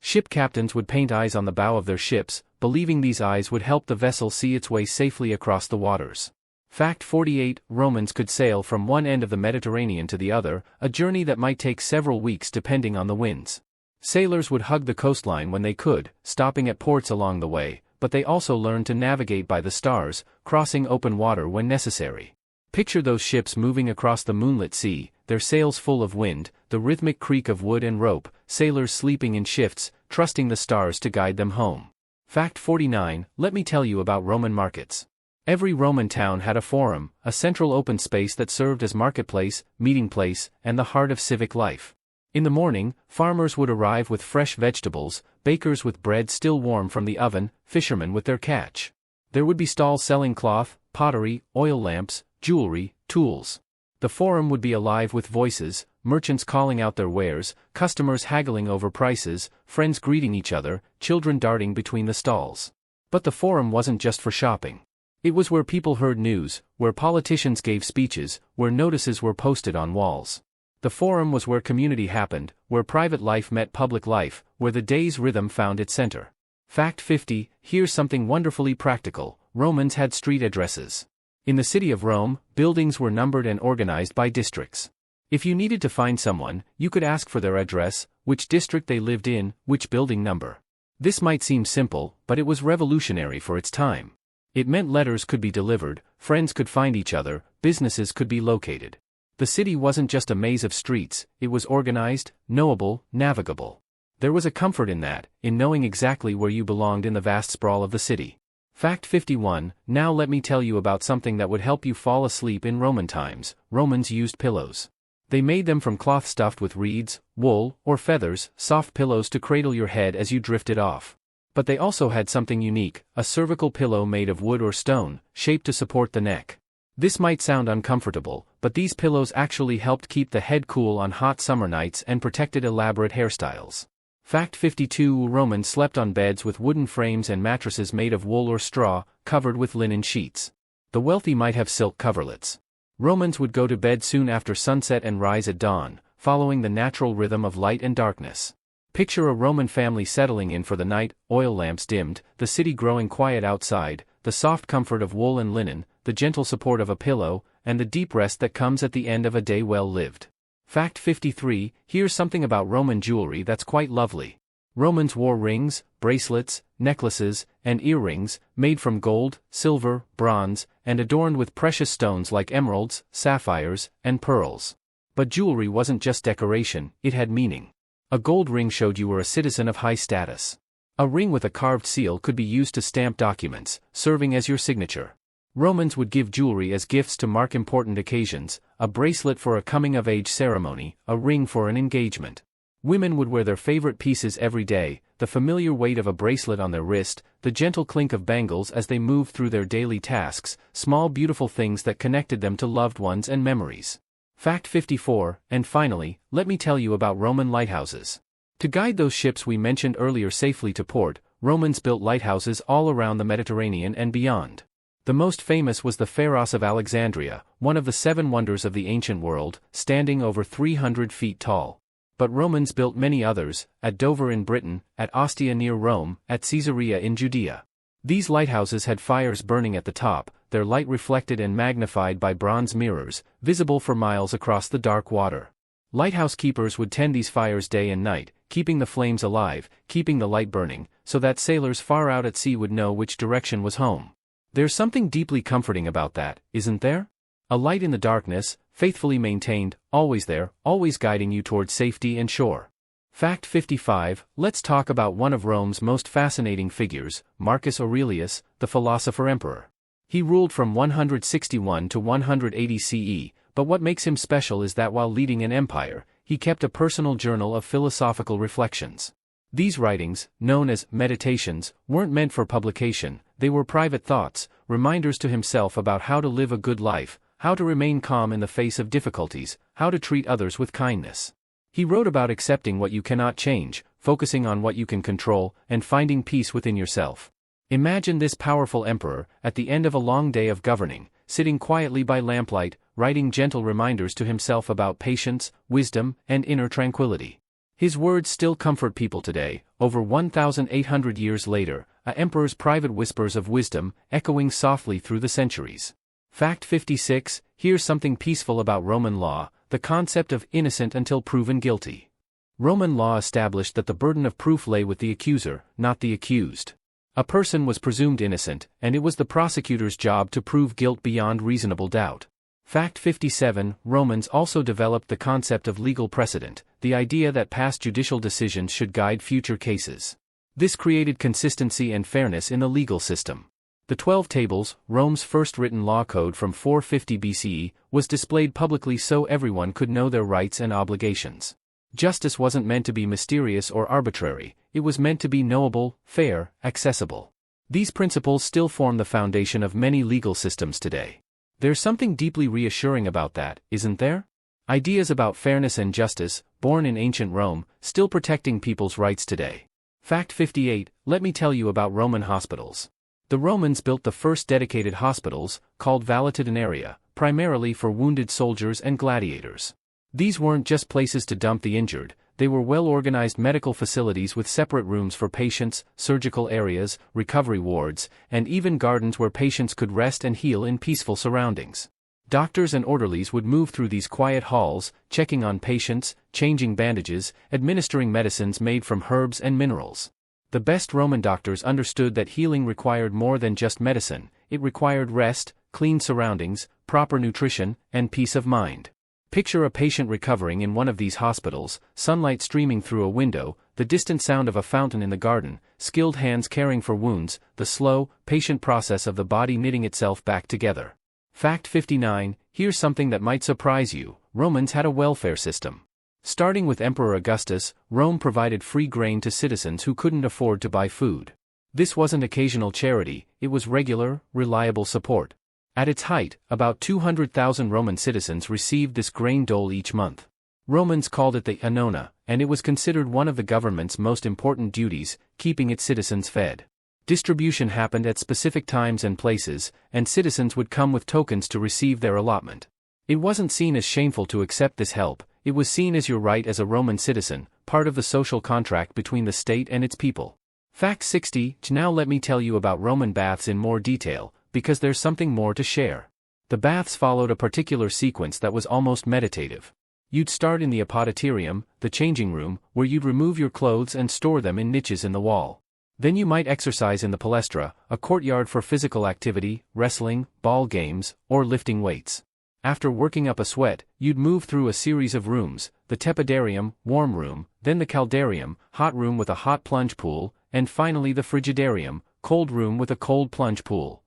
Ship captains would paint eyes on the bow of their ships, believing these eyes would help the vessel see its way safely across the waters. Fact 48, Romans could sail from one end of the Mediterranean to the other, a journey that might take several weeks depending on the winds. Sailors would hug the coastline when they could, stopping at ports along the way, but they also learned to navigate by the stars, crossing open water when necessary. Picture those ships moving across the moonlit sea, their sails full of wind, the rhythmic creak of wood and rope, sailors sleeping in shifts, trusting the stars to guide them home. Fact 49, let me tell you about Roman markets. Every Roman town had a forum, a central open space that served as marketplace, meeting place, and the heart of civic life. In the morning, farmers would arrive with fresh vegetables, bakers with bread still warm from the oven, fishermen with their catch. There would be stalls selling cloth, pottery, oil lamps, jewelry, tools. The forum would be alive with voices, merchants calling out their wares, customers haggling over prices, friends greeting each other, children darting between the stalls. But the forum wasn't just for shopping. It was where people heard news, where politicians gave speeches, where notices were posted on walls. The forum was where community happened, where private life met public life, where the day's rhythm found its center. Fact 50, here's something wonderfully practical. Romans had street addresses. In the city of Rome, buildings were numbered and organized by districts. If you needed to find someone, you could ask for their address, which district they lived in, which building number. This might seem simple, but it was revolutionary for its time. It meant letters could be delivered, friends could find each other, businesses could be located. The city wasn't just a maze of streets, it was organized, knowable, navigable. There was a comfort in that, in knowing exactly where you belonged in the vast sprawl of the city. Fact 51, now let me tell you about something that would help you fall asleep in Roman times. Romans used pillows. They made them from cloth stuffed with reeds, wool, or feathers, soft pillows to cradle your head as you drifted off. But they also had something unique, a cervical pillow made of wood or stone, shaped to support the neck. This might sound uncomfortable, but these pillows actually helped keep the head cool on hot summer nights and protected elaborate hairstyles. Fact 52, Romans slept on beds with wooden frames and mattresses made of wool or straw, covered with linen sheets. The wealthy might have silk coverlets. Romans would go to bed soon after sunset and rise at dawn, following the natural rhythm of light and darkness. Picture a Roman family settling in for the night, oil lamps dimmed, the city growing quiet outside, the soft comfort of wool and linen, the gentle support of a pillow, and the deep rest that comes at the end of a day well lived. Fact 53, here's something about Roman jewelry that's quite lovely. Romans wore rings, bracelets, necklaces, and earrings, made from gold, silver, bronze, and adorned with precious stones like emeralds, sapphires, and pearls. But jewelry wasn't just decoration, it had meaning. A gold ring showed you were a citizen of high status. A ring with a carved seal could be used to stamp documents, serving as your signature. Romans would give jewelry as gifts to mark important occasions, a bracelet for a coming-of-age ceremony, a ring for an engagement. Women would wear their favorite pieces every day, the familiar weight of a bracelet on their wrist, the gentle clink of bangles as they moved through their daily tasks, small beautiful things that connected them to loved ones and memories. Fact 54, and finally, let me tell you about Roman lighthouses. To guide those ships we mentioned earlier safely to port, Romans built lighthouses all around the Mediterranean and beyond. The most famous was the Pharos of Alexandria, one of the 7 wonders of the ancient world, standing over 300 feet tall. But Romans built many others, at Dover in Britain, at Ostia near Rome, at Caesarea in Judea. These lighthouses had fires burning at the top, their light reflected and magnified by bronze mirrors, visible for miles across the dark water. Lighthouse keepers would tend these fires day and night, keeping the flames alive, keeping the light burning, so that sailors far out at sea would know which direction was home. There's something deeply comforting about that, isn't there? A light in the darkness, faithfully maintained, always there, always guiding you towards safety and shore. Fact 55, let's talk about one of Rome's most fascinating figures, Marcus Aurelius, the philosopher-emperor. He ruled from 161 to 180 CE, but what makes him special is that while leading an empire, he kept a personal journal of philosophical reflections. These writings, known as meditations, weren't meant for publication, they were private thoughts, reminders to himself about how to live a good life, how to remain calm in the face of difficulties, how to treat others with kindness. He wrote about accepting what you cannot change, focusing on what you can control, and finding peace within yourself. Imagine this powerful emperor, at the end of a long day of governing, sitting quietly by lamplight, writing gentle reminders to himself about patience, wisdom, and inner tranquility. His words still comfort people today, over 1,800 years later, an emperor's private whispers of wisdom, echoing softly through the centuries. Fact 56, here's something peaceful about Roman law, the concept of innocent until proven guilty. Roman law established that the burden of proof lay with the accuser, not the accused. A person was presumed innocent, and it was the prosecutor's job to prove guilt beyond reasonable doubt. Fact 57, Romans also developed the concept of legal precedent, the idea that past judicial decisions should guide future cases. This created consistency and fairness in the legal system. The 12 Tables, Rome's first written law code from 450 BCE, was displayed publicly so everyone could know their rights and obligations. Justice wasn't meant to be mysterious or arbitrary, it was meant to be knowable, fair, accessible. These principles still form the foundation of many legal systems today. There's something deeply reassuring about that, isn't there? Ideas about fairness and justice, born in ancient Rome, still protecting people's rights today. Fact 58, let me tell you about Roman hospitals. The Romans built the first dedicated hospitals, called valetudinaria, primarily for wounded soldiers and gladiators. These weren't just places to dump the injured, they were well-organized medical facilities with separate rooms for patients, surgical areas, recovery wards, and even gardens where patients could rest and heal in peaceful surroundings. Doctors and orderlies would move through these quiet halls, checking on patients, changing bandages, administering medicines made from herbs and minerals. The best Roman doctors understood that healing required more than just medicine, it required rest, clean surroundings, proper nutrition, and peace of mind. Picture a patient recovering in one of these hospitals, sunlight streaming through a window, the distant sound of a fountain in the garden, skilled hands caring for wounds, the slow, patient process of the body knitting itself back together. Fact 59, here's something that might surprise you, Romans had a welfare system. Starting with Emperor Augustus, Rome provided free grain to citizens who couldn't afford to buy food. This wasn't occasional charity, it was regular, reliable support. At its height, about 200,000 Roman citizens received this grain dole each month. Romans called it the annona, and it was considered one of the government's most important duties, keeping its citizens fed. Distribution happened at specific times and places, and citizens would come with tokens to receive their allotment. It wasn't seen as shameful to accept this help, it was seen as your right as a Roman citizen, part of the social contract between the state and its people. Fact 60, now let me tell you about Roman baths in more detail, because there's something more to share. The baths followed a particular sequence that was almost meditative. You'd start in the apoditerium, the changing room, where you'd remove your clothes and store them in niches in the wall. Then you might exercise in the palestra, a courtyard for physical activity, wrestling, ball games, or lifting weights. After working up a sweat, you'd move through a series of rooms, the tepidarium, warm room, then the caldarium, hot room with a hot plunge pool, and finally the frigidarium, cold room with a cold plunge pool.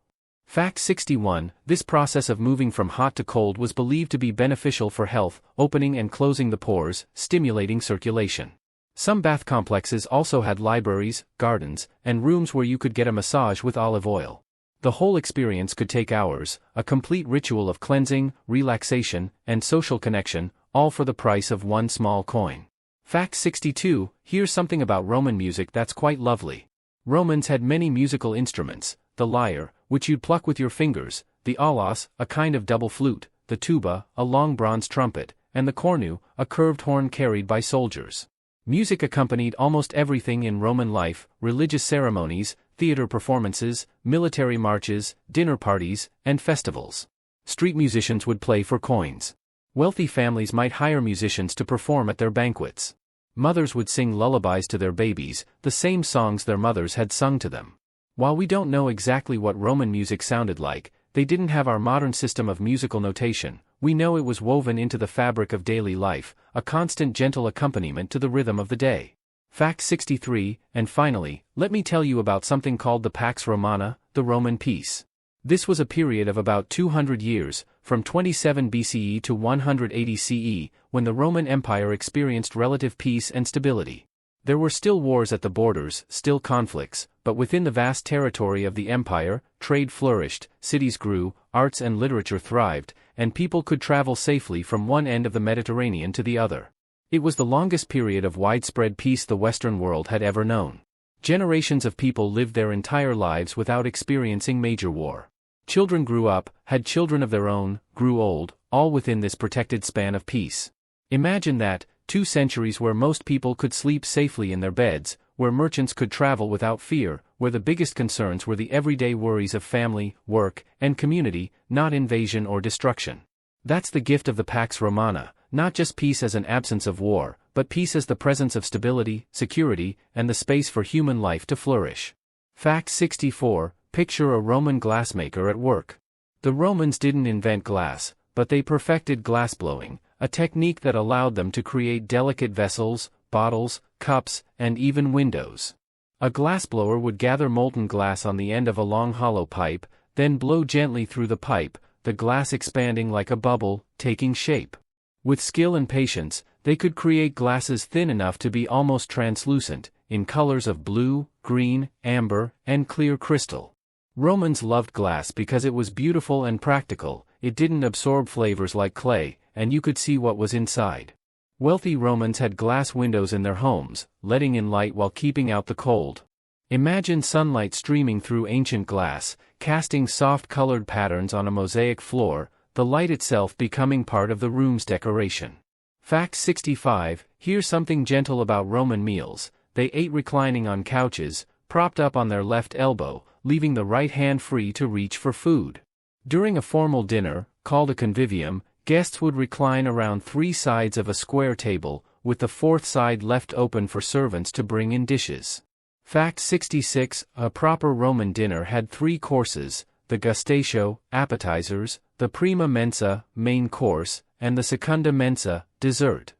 Fact 61, this process of moving from hot to cold was believed to be beneficial for health, opening and closing the pores, stimulating circulation. Some bath complexes also had libraries, gardens, and rooms where you could get a massage with olive oil. The whole experience could take hours, a complete ritual of cleansing, relaxation, and social connection, all for the price of one small coin. Fact 62, here's something about Roman music that's quite lovely. Romans had many musical instruments, the lyre, which you'd pluck with your fingers, the aulos, a kind of double flute, the tuba, a long bronze trumpet, and the cornu, a curved horn carried by soldiers. Music accompanied almost everything in Roman life, religious ceremonies, theater performances, military marches, dinner parties, and festivals. Street musicians would play for coins. Wealthy families might hire musicians to perform at their banquets. Mothers would sing lullabies to their babies, the same songs their mothers had sung to them. While we don't know exactly what Roman music sounded like, they didn't have our modern system of musical notation, we know it was woven into the fabric of daily life, a constant gentle accompaniment to the rhythm of the day. Fact 63, and finally, let me tell you about something called the Pax Romana, the Roman peace. This was a period of about 200 years, from 27 BCE to 180 CE, when the Roman Empire experienced relative peace and stability. There were still wars at the borders, still conflicts, but within the vast territory of the empire, trade flourished, cities grew, arts and literature thrived, and people could travel safely from one end of the Mediterranean to the other. It was the longest period of widespread peace the Western world had ever known. Generations of people lived their entire lives without experiencing major war. Children grew up, had children of their own, grew old, all within this protected span of peace. Imagine that, 2 centuries where most people could sleep safely in their beds, where merchants could travel without fear, where the biggest concerns were the everyday worries of family, work, and community, not invasion or destruction. That's the gift of the Pax Romana, not just peace as an absence of war, but peace as the presence of stability, security, and the space for human life to flourish. Fact 64, picture a Roman glassmaker at work. The Romans didn't invent glass, but they perfected glassblowing, a technique that allowed them to create delicate vessels, bottles, cups, and even windows. A glassblower would gather molten glass on the end of a long hollow pipe, then blow gently through the pipe, the glass expanding like a bubble, taking shape. With skill and patience, they could create glasses thin enough to be almost translucent, in colors of blue, green, amber, and clear crystal. Romans loved glass because it was beautiful and practical, it didn't absorb flavors like clay, and you could see what was inside. Wealthy Romans had glass windows in their homes, letting in light while keeping out the cold. Imagine sunlight streaming through ancient glass, casting soft-colored patterns on a mosaic floor, the light itself becoming part of the room's decoration. Fact 65, here's something gentle about Roman meals. They ate reclining on couches, propped up on their left elbow, leaving the right hand free to reach for food. During a formal dinner, called a convivium, guests would recline around 3 sides of a square table, with the 4th side left open for servants to bring in dishes. Fact 66, a proper Roman dinner had 3 courses, the gustatio, appetizers, the prima mensa, main course, and the secunda mensa, dessert.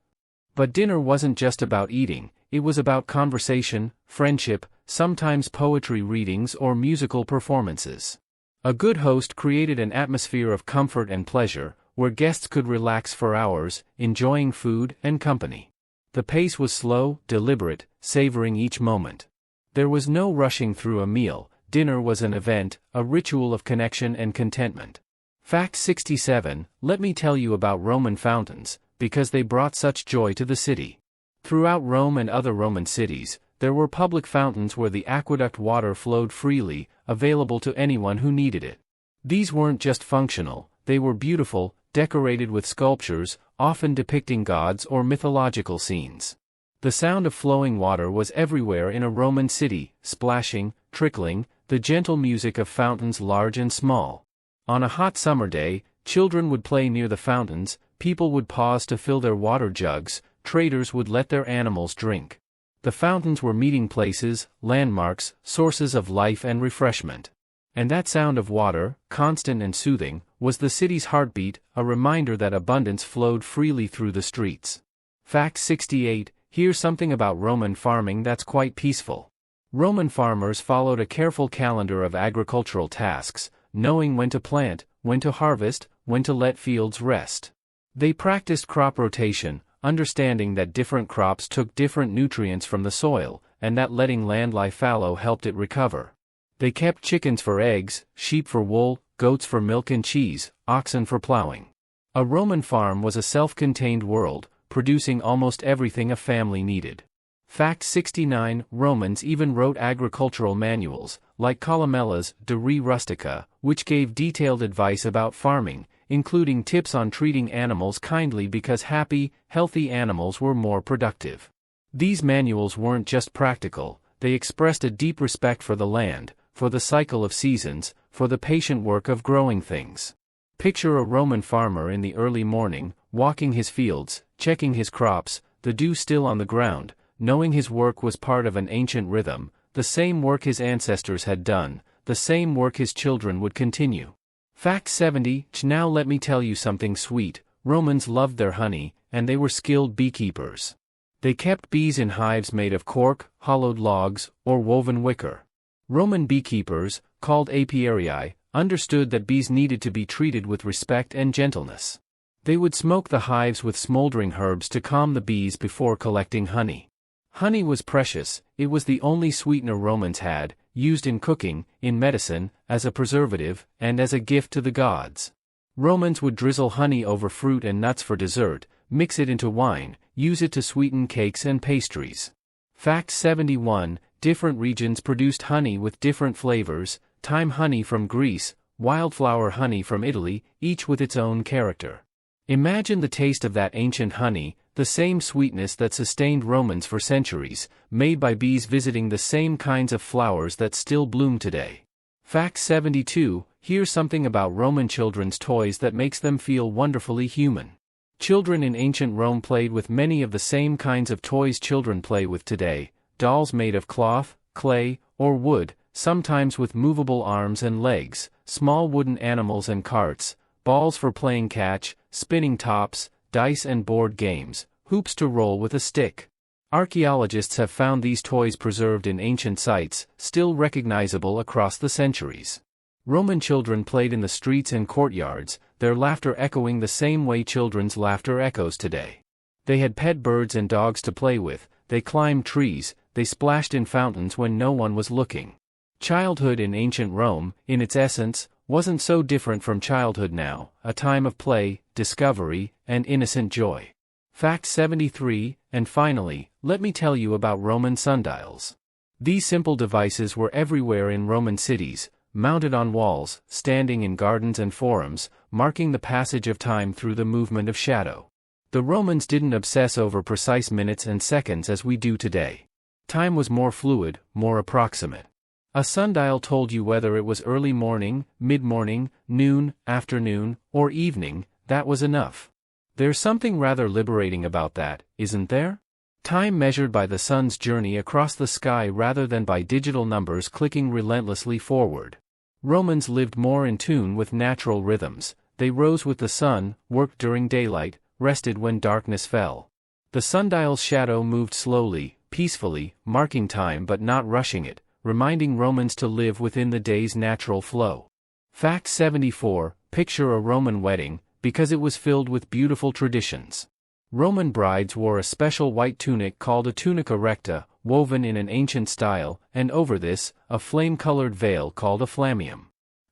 But dinner wasn't just about eating, it was about conversation, friendship, sometimes poetry readings or musical performances. A good host created an atmosphere of comfort and pleasure, where guests could relax for hours, enjoying food and company. The pace was slow, deliberate, savoring each moment. There was no rushing through a meal, dinner was an event, a ritual of connection and contentment. Fact 67, let me tell you about Roman fountains, because they brought such joy to the city. Throughout Rome and other Roman cities, there were public fountains where the aqueduct water flowed freely, available to anyone who needed it. These weren't just functional, they were beautiful, decorated with sculptures, often depicting gods or mythological scenes. The sound of flowing water was everywhere in a Roman city, splashing, trickling, the gentle music of fountains large and small. On a hot summer day, children would play near the fountains, people would pause to fill their water jugs, traders would let their animals drink. The fountains were meeting places, landmarks, sources of life and refreshment. And that sound of water, constant and soothing, was the city's heartbeat, a reminder that abundance flowed freely through the streets. Fact 68, here's something about Roman farming that's quite peaceful. Roman farmers followed a careful calendar of agricultural tasks, knowing when to plant, when to harvest, when to let fields rest. They practiced crop rotation, understanding that different crops took different nutrients from the soil, and that letting land lie fallow helped it recover. They kept chickens for eggs, sheep for wool, goats for milk and cheese, oxen for plowing. A Roman farm was a self-contained world, producing almost everything a family needed. Fact 69, Romans even wrote agricultural manuals, like Columella's De Re Rustica, which gave detailed advice about farming, including tips on treating animals kindly because happy, healthy animals were more productive. These manuals weren't just practical, they expressed a deep respect for the land, for the cycle of seasons, for the patient work of growing things. Picture a Roman farmer in the early morning, walking his fields, checking his crops, the dew still on the ground, knowing his work was part of an ancient rhythm, the same work his ancestors had done, the same work his children would continue. Fact 70, now let me tell you something sweet. Romans loved their honey, and they were skilled beekeepers. They kept bees in hives made of cork, hollowed logs, or woven wicker. Roman beekeepers, called apiarii, understood that bees needed to be treated with respect and gentleness. They would smoke the hives with smoldering herbs to calm the bees before collecting honey. Honey was precious, it was the only sweetener Romans had, used in cooking, in medicine, as a preservative, and as a gift to the gods. Romans would drizzle honey over fruit and nuts for dessert, mix it into wine, use it to sweeten cakes and pastries. Fact 71, different regions produced honey with different flavors, thyme honey from Greece, wildflower honey from Italy, each with its own character. Imagine the taste of that ancient honey, the same sweetness that sustained Romans for centuries, made by bees visiting the same kinds of flowers that still bloom today. Fact 72, here's something about Roman children's toys that makes them feel wonderfully human. Children in ancient Rome played with many of the same kinds of toys children play with today, dolls made of cloth, clay, or wood, sometimes with movable arms and legs, small wooden animals and carts, balls for playing catch, spinning tops, dice and board games, hoops to roll with a stick. Archaeologists have found these toys preserved in ancient sites, still recognizable across the centuries. Roman children played in the streets and courtyards, their laughter echoing the same way children's laughter echoes today. They had pet birds and dogs to play with, they climbed trees, they splashed in fountains when no one was looking. Childhood in ancient Rome, in its essence, wasn't so different from childhood now, a time of play, discovery, and innocent joy. Fact 73, and finally, let me tell you about Roman sundials. These simple devices were everywhere in Roman cities, mounted on walls, standing in gardens and forums, marking the passage of time through the movement of shadow. The Romans didn't obsess over precise minutes and seconds as we do today. Time was more fluid, more approximate. A sundial told you whether it was early morning, mid-morning, noon, afternoon, or evening. That was enough. There's something rather liberating about that, isn't there? Time measured by the sun's journey across the sky rather than by digital numbers clicking relentlessly forward. Romans lived more in tune with natural rhythms. They rose with the sun, worked during daylight, rested when darkness fell. The sundial's shadow moved slowly, peacefully, marking time but not rushing it, reminding Romans to live within the day's natural flow. Fact 74, picture a Roman wedding, because it was filled with beautiful traditions. Roman brides wore a special white tunic called a tunica recta, woven in an ancient style, and over this, a flame-colored veil called a flammeum.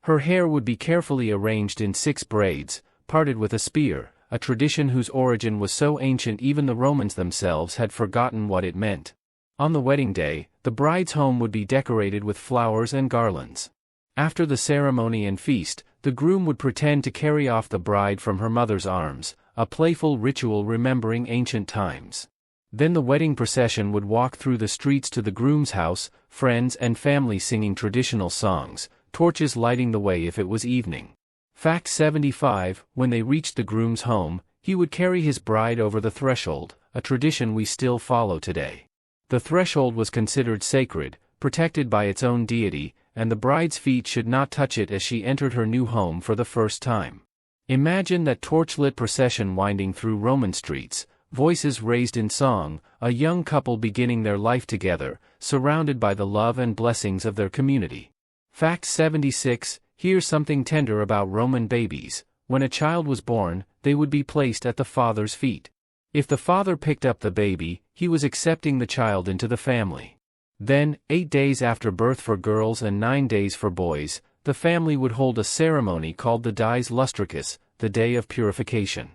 Her hair would be carefully arranged in 6 braids, parted with a spear, a tradition whose origin was so ancient even the Romans themselves had forgotten what it meant. On the wedding day, the bride's home would be decorated with flowers and garlands. After the ceremony and feast, the groom would pretend to carry off the bride from her mother's arms, a playful ritual remembering ancient times. Then the wedding procession would walk through the streets to the groom's house, friends and family singing traditional songs, torches lighting the way if it was evening. Fact 75, when they reached the groom's home, he would carry his bride over the threshold, a tradition we still follow today. The threshold was considered sacred, protected by its own deity, and the bride's feet should not touch it as she entered her new home for the first time. Imagine that torchlit procession winding through Roman streets, voices raised in song, a young couple beginning their life together, surrounded by the love and blessings of their community. Fact 76, here's something tender about Roman babies. When a child was born, they would be placed at the father's feet. If the father picked up the baby, he was accepting the child into the family. Then, 8 days after birth for girls and 9 days for boys, the family would hold a ceremony called the dies lustricus, the day of purification.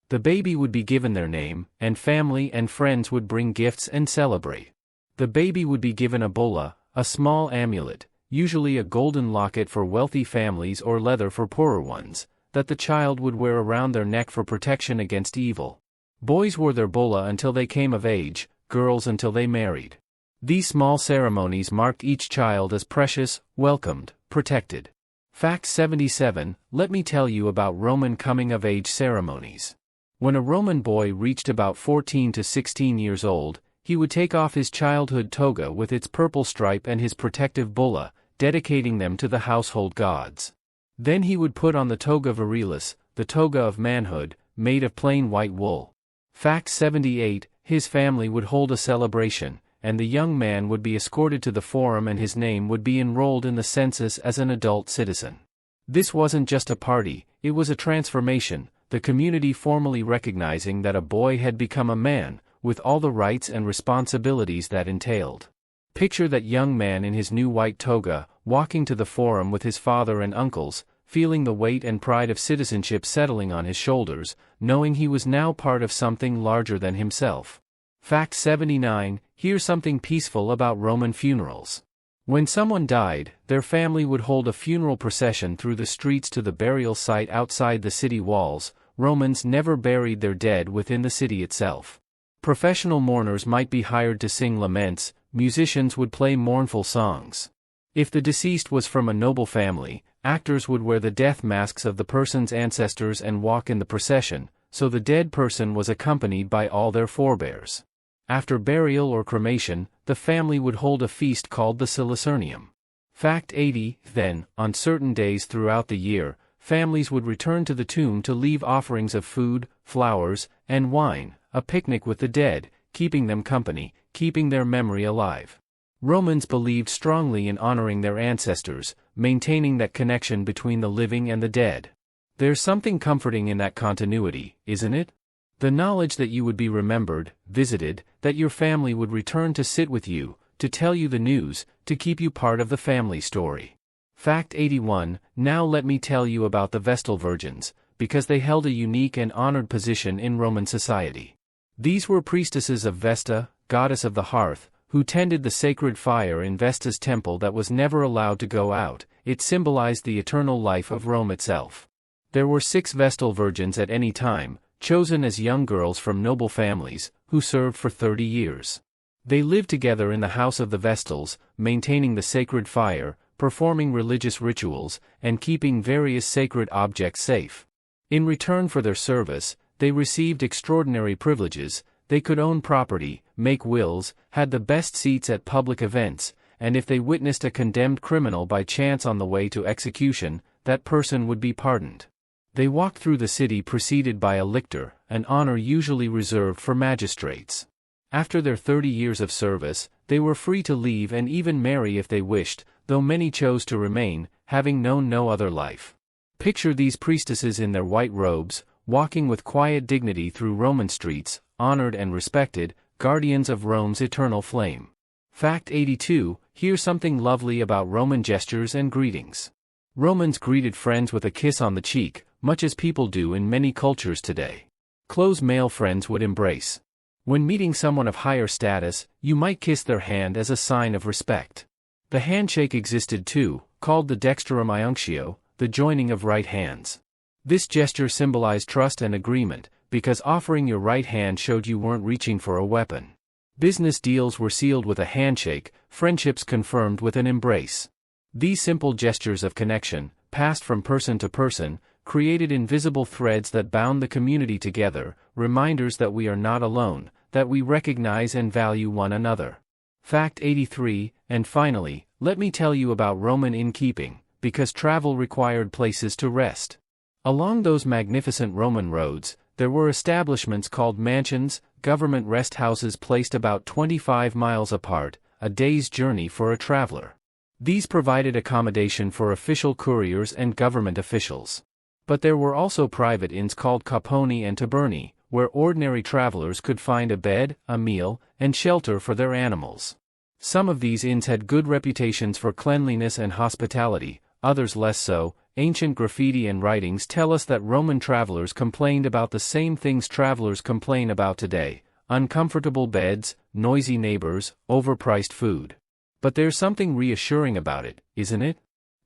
The baby would be given their name, and family and friends would bring gifts and celebrate. The baby would be given a bulla, a small amulet, usually a golden locket for wealthy families or leather for poorer ones, that the child would wear around their neck for protection against evil. Boys wore their bulla until they came of age, girls until they married. These small ceremonies marked each child as precious, welcomed, protected. Fact 77, let me tell you about Roman coming-of-age ceremonies. When a Roman boy reached about 14 to 16 years old, he would take off his childhood toga with its purple stripe and his protective bulla, dedicating them to the household gods. Then he would put on the toga virilis, the toga of manhood, made of plain white wool. Fact 78, his family would hold a celebration, and the young man would be escorted to the forum and his name would be enrolled in the census as an adult citizen. This wasn't just a party, it was a transformation, the community formally recognizing that a boy had become a man, with all the rights and responsibilities that entailed. Picture that young man in his new white toga, walking to the forum with his father and uncles, feeling the weight and pride of citizenship settling on his shoulders, knowing he was now part of something larger than himself. Fact 79, here's something peaceful about Roman funerals. When someone died, their family would hold a funeral procession through the streets to the burial site outside the city walls. Romans never buried their dead within the city itself. Professional mourners might be hired to sing laments, musicians would play mournful songs. If the deceased was from a noble family, actors would wear the death masks of the person's ancestors and walk in the procession, so the dead person was accompanied by all their forebears. After burial or cremation, the family would hold a feast called the Silicernium. Fact 80, then, on certain days throughout the year, families would return to the tomb to leave offerings of food, flowers, and wine, a picnic with the dead, keeping them company, keeping their memory alive. Romans believed strongly in honoring their ancestors, maintaining that connection between the living and the dead. There's something comforting in that continuity, isn't it? The knowledge that you would be remembered, visited, that your family would return to sit with you, to tell you the news, to keep you part of the family story. Fact 81. Now let me tell you about the Vestal Virgins, because they held a unique and honored position in Roman society. These were priestesses of Vesta, goddess of the hearth, who tended the sacred fire in Vesta's temple that was never allowed to go out. It symbolized the eternal life of Rome itself. There were 6 Vestal Virgins at any time, chosen as young girls from noble families, who served for 30 years. They lived together in the house of the Vestals, maintaining the sacred fire, performing religious rituals, and keeping various sacred objects safe. In return for their service, they received extraordinary privileges. They could own property, make wills, had the best seats at public events, and if they witnessed a condemned criminal by chance on the way to execution, that person would be pardoned. They walked through the city preceded by a lictor, an honor usually reserved for magistrates. After their 30 years of service, they were free to leave and even marry if they wished, though many chose to remain, having known no other life. Picture these priestesses in their white robes, walking with quiet dignity through Roman streets, honored and respected, guardians of Rome's eternal flame. Fact 82. Here's something lovely about Roman gestures and greetings. Romans greeted friends with a kiss on the cheek, much as people do in many cultures today. Close male friends would embrace. When meeting someone of higher status, you might kiss their hand as a sign of respect. The handshake existed too, called the dexterum iunctio, the joining of right hands. This gesture symbolized trust and agreement, because offering your right hand showed you weren't reaching for a weapon. Business deals were sealed with a handshake, friendships confirmed with an embrace. These simple gestures of connection, passed from person to person, created invisible threads that bound the community together, reminders that we are not alone, that we recognize and value one another. Fact 83. And finally, let me tell you about Roman innkeeping, because travel required places to rest. Along those magnificent Roman roads, there were establishments called mansions, government rest houses placed about 25 miles apart, a day's journey for a traveler. These provided accommodation for official couriers and government officials. But there were also private inns called capponi and taberni, where ordinary travelers could find a bed, a meal, and shelter for their animals. Some of these inns had good reputations for cleanliness and hospitality, others less so. Ancient graffiti and writings tell us that Roman travelers complained about the same things travelers complain about today: uncomfortable beds, noisy neighbors, overpriced food. But there's something reassuring about it, isn't it?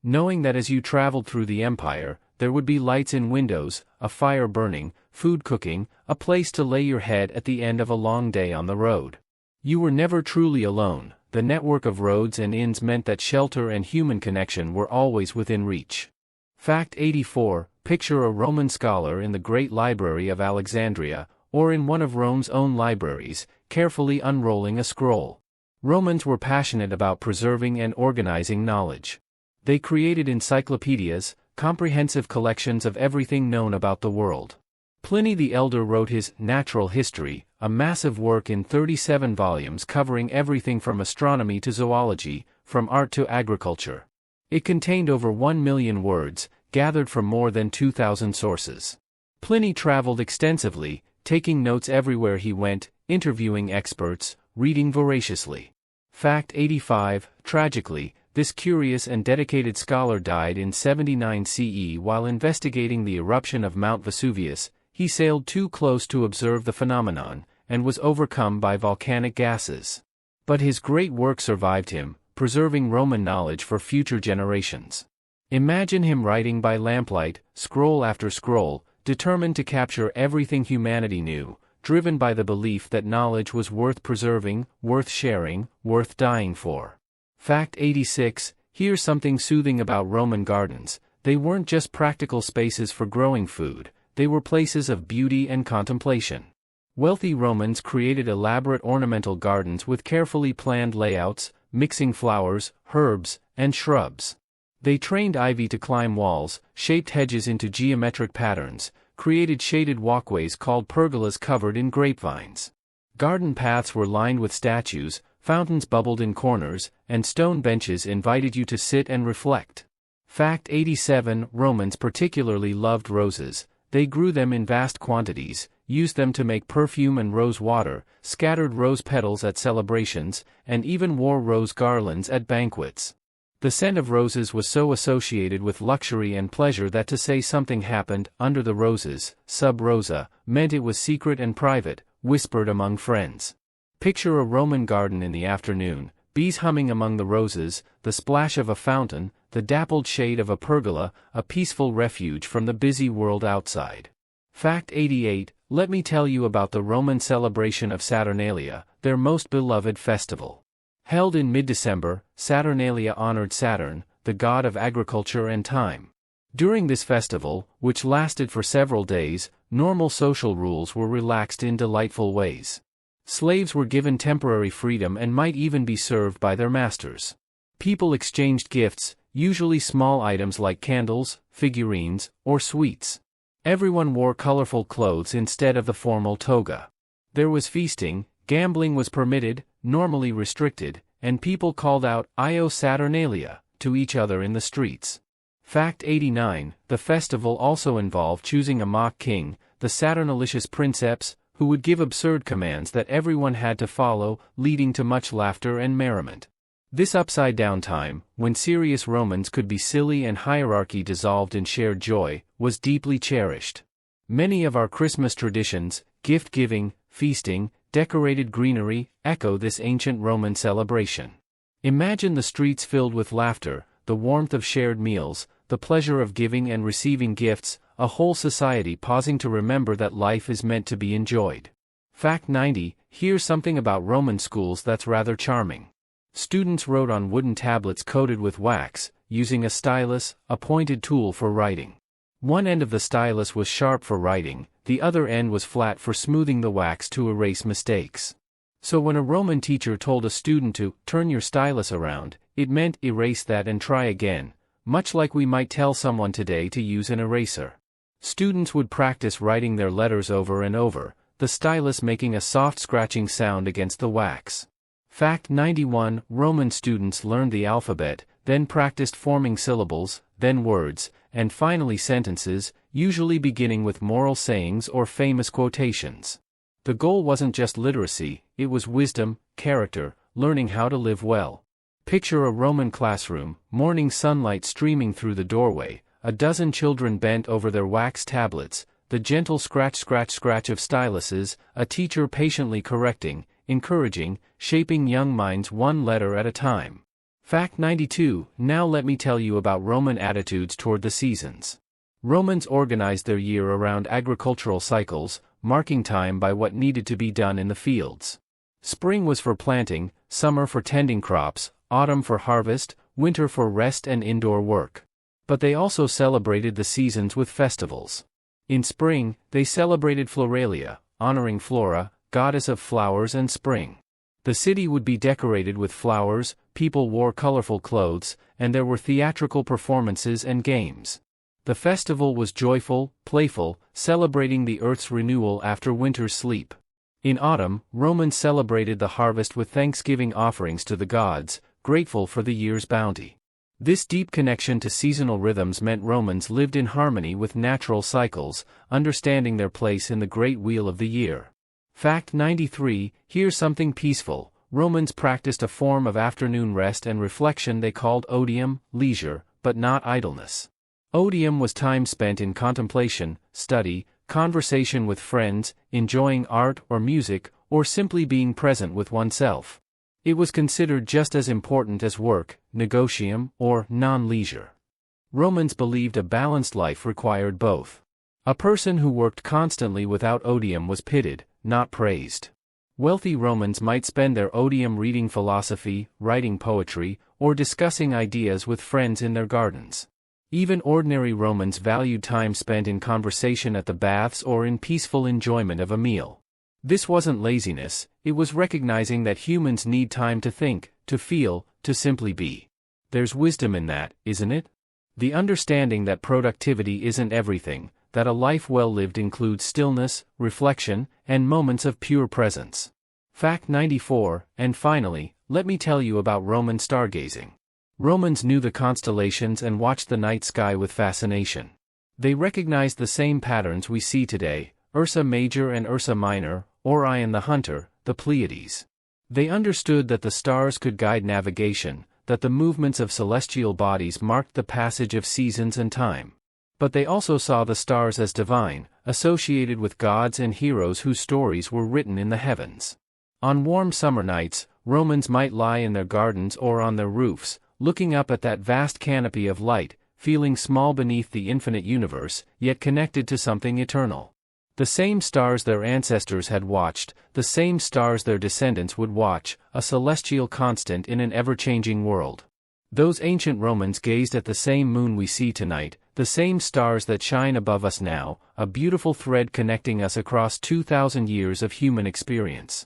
Knowing that as you traveled through the empire, there would be lights in windows, a fire burning, food cooking, a place to lay your head at the end of a long day on the road. You were never truly alone. The network of roads and inns meant that shelter and human connection were always within reach. Fact 84. Picture a Roman scholar in the Great Library of Alexandria, or in one of Rome's own libraries, carefully unrolling a scroll. Romans were passionate about preserving and organizing knowledge. They created encyclopedias, comprehensive collections of everything known about the world. Pliny the Elder wrote his Natural History, a massive work in 37 volumes covering everything from astronomy to zoology, from art to agriculture. It contained over 1 million words, gathered from more than 2,000 sources. Pliny traveled extensively, taking notes everywhere he went, interviewing experts, reading voraciously. Fact 85. Tragically, this curious and dedicated scholar died in 79 CE while investigating the eruption of Mount Vesuvius. He sailed too close to observe the phenomenon, and was overcome by volcanic gases. But his great work survived him, preserving Roman knowledge for future generations. Imagine him writing by lamplight, scroll after scroll, determined to capture everything humanity knew, driven by the belief that knowledge was worth preserving, worth sharing, worth dying for. Fact 86. Here's something soothing about Roman gardens. They weren't just practical spaces for growing food, they were places of beauty and contemplation. Wealthy Romans created elaborate ornamental gardens with carefully planned layouts, mixing flowers, herbs, and shrubs. They trained ivy to climb walls, shaped hedges into geometric patterns, created shaded walkways called pergolas covered in grapevines. Garden paths were lined with statues, fountains bubbled in corners, and stone benches invited you to sit and reflect. Fact 87. Romans particularly loved roses. They grew them in vast quantities, used them to make perfume and rose water, scattered rose petals at celebrations, and even wore rose garlands at banquets. The scent of roses was so associated with luxury and pleasure that to say something happened under the roses, sub rosa, meant it was secret and private, whispered among friends. Picture a Roman garden in the afternoon, bees humming among the roses, the splash of a fountain, the dappled shade of a pergola, a peaceful refuge from the busy world outside. Fact 88. Let me tell you about the Roman celebration of Saturnalia, their most beloved festival. Held in mid-December, Saturnalia honored Saturn, the god of agriculture and time. During this festival, which lasted for several days, normal social rules were relaxed in delightful ways. Slaves were given temporary freedom and might even be served by their masters. People exchanged gifts, usually small items like candles, figurines, or sweets. Everyone wore colorful clothes instead of the formal toga. There was feasting, gambling was permitted, normally restricted, and people called out "Io Saturnalia" to each other in the streets. Fact 89. The festival also involved choosing a mock king, the Saturnalicious princeps, who would give absurd commands that everyone had to follow, leading to much laughter and merriment. This upside-down time, when serious Romans could be silly and hierarchy dissolved in shared joy, was deeply cherished. Many of our Christmas traditions, gift-giving, feasting, decorated greenery, echo this ancient Roman celebration. Imagine the streets filled with laughter, the warmth of shared meals, the pleasure of giving and receiving gifts, a whole society pausing to remember that life is meant to be enjoyed. Fact 90. Here's something about Roman schools that's rather charming. Students wrote on wooden tablets coated with wax, using a stylus, a pointed tool for writing. One end of the stylus was sharp for writing, the other end was flat for smoothing the wax to erase mistakes. So when a Roman teacher told a student to turn your stylus around, it meant erase that and try again, much like we might tell someone today to use an eraser. Students would practice writing their letters over and over, the stylus making a soft scratching sound against the wax. Fact 91. Roman students learned the alphabet, then practiced forming syllables, then words, and finally sentences, usually beginning with moral sayings or famous quotations. The goal wasn't just literacy, it was wisdom, character, learning how to live well. Picture a Roman classroom, morning sunlight streaming through the doorway, a dozen children bent over their wax tablets, the gentle scratch-scratch-scratch of styluses, a teacher patiently correcting, encouraging, shaping young minds one letter at a time. Fact 92. Now let me tell you about Roman attitudes toward the seasons. Romans organized their year around agricultural cycles, marking time by what needed to be done in the fields. Spring was for planting, summer for tending crops, autumn for harvest, winter for rest and indoor work. But they also celebrated the seasons with festivals. In spring, they celebrated Floralia, honoring Flora, goddess of flowers and spring. The city would be decorated with flowers, people wore colorful clothes, and there were theatrical performances and games. The festival was joyful, playful, celebrating the earth's renewal after winter's sleep. In autumn, Romans celebrated the harvest with thanksgiving offerings to the gods, grateful for the year's bounty. This deep connection to seasonal rhythms meant Romans lived in harmony with natural cycles, understanding their place in the great wheel of the year. Fact 93. Here's something peaceful. Romans practiced a form of afternoon rest and reflection they called odium, leisure, but not idleness. Odium was time spent in contemplation, study, conversation with friends, enjoying art or music, or simply being present with oneself. It was considered just as important as work, negotium, or non-leisure. Romans believed a balanced life required both. A person who worked constantly without odium was pitied, not praised. Wealthy Romans might spend their odium reading philosophy, writing poetry, or discussing ideas with friends in their gardens. Even ordinary Romans valued time spent in conversation at the baths or in peaceful enjoyment of a meal. This wasn't laziness, it was recognizing that humans need time to think, to feel, to simply be. There's wisdom in that, isn't it? The understanding that productivity isn't everything, that a life well lived includes stillness, reflection, and moments of pure presence. Fact 94, and finally, let me tell you about Roman stargazing. Romans knew the constellations and watched the night sky with fascination. They recognized the same patterns we see today: Ursa Major and Ursa Minor, Orion the Hunter, the Pleiades. They understood that the stars could guide navigation, that the movements of celestial bodies marked the passage of seasons and time. But they also saw the stars as divine, associated with gods and heroes whose stories were written in the heavens. On warm summer nights, Romans might lie in their gardens or on their roofs, looking up at that vast canopy of light, feeling small beneath the infinite universe, yet connected to something eternal. The same stars their ancestors had watched, the same stars their descendants would watch, a celestial constant in an ever-changing world. Those ancient Romans gazed at the same moon we see tonight, the same stars that shine above us now, a beautiful thread connecting us across 2,000 years of human experience.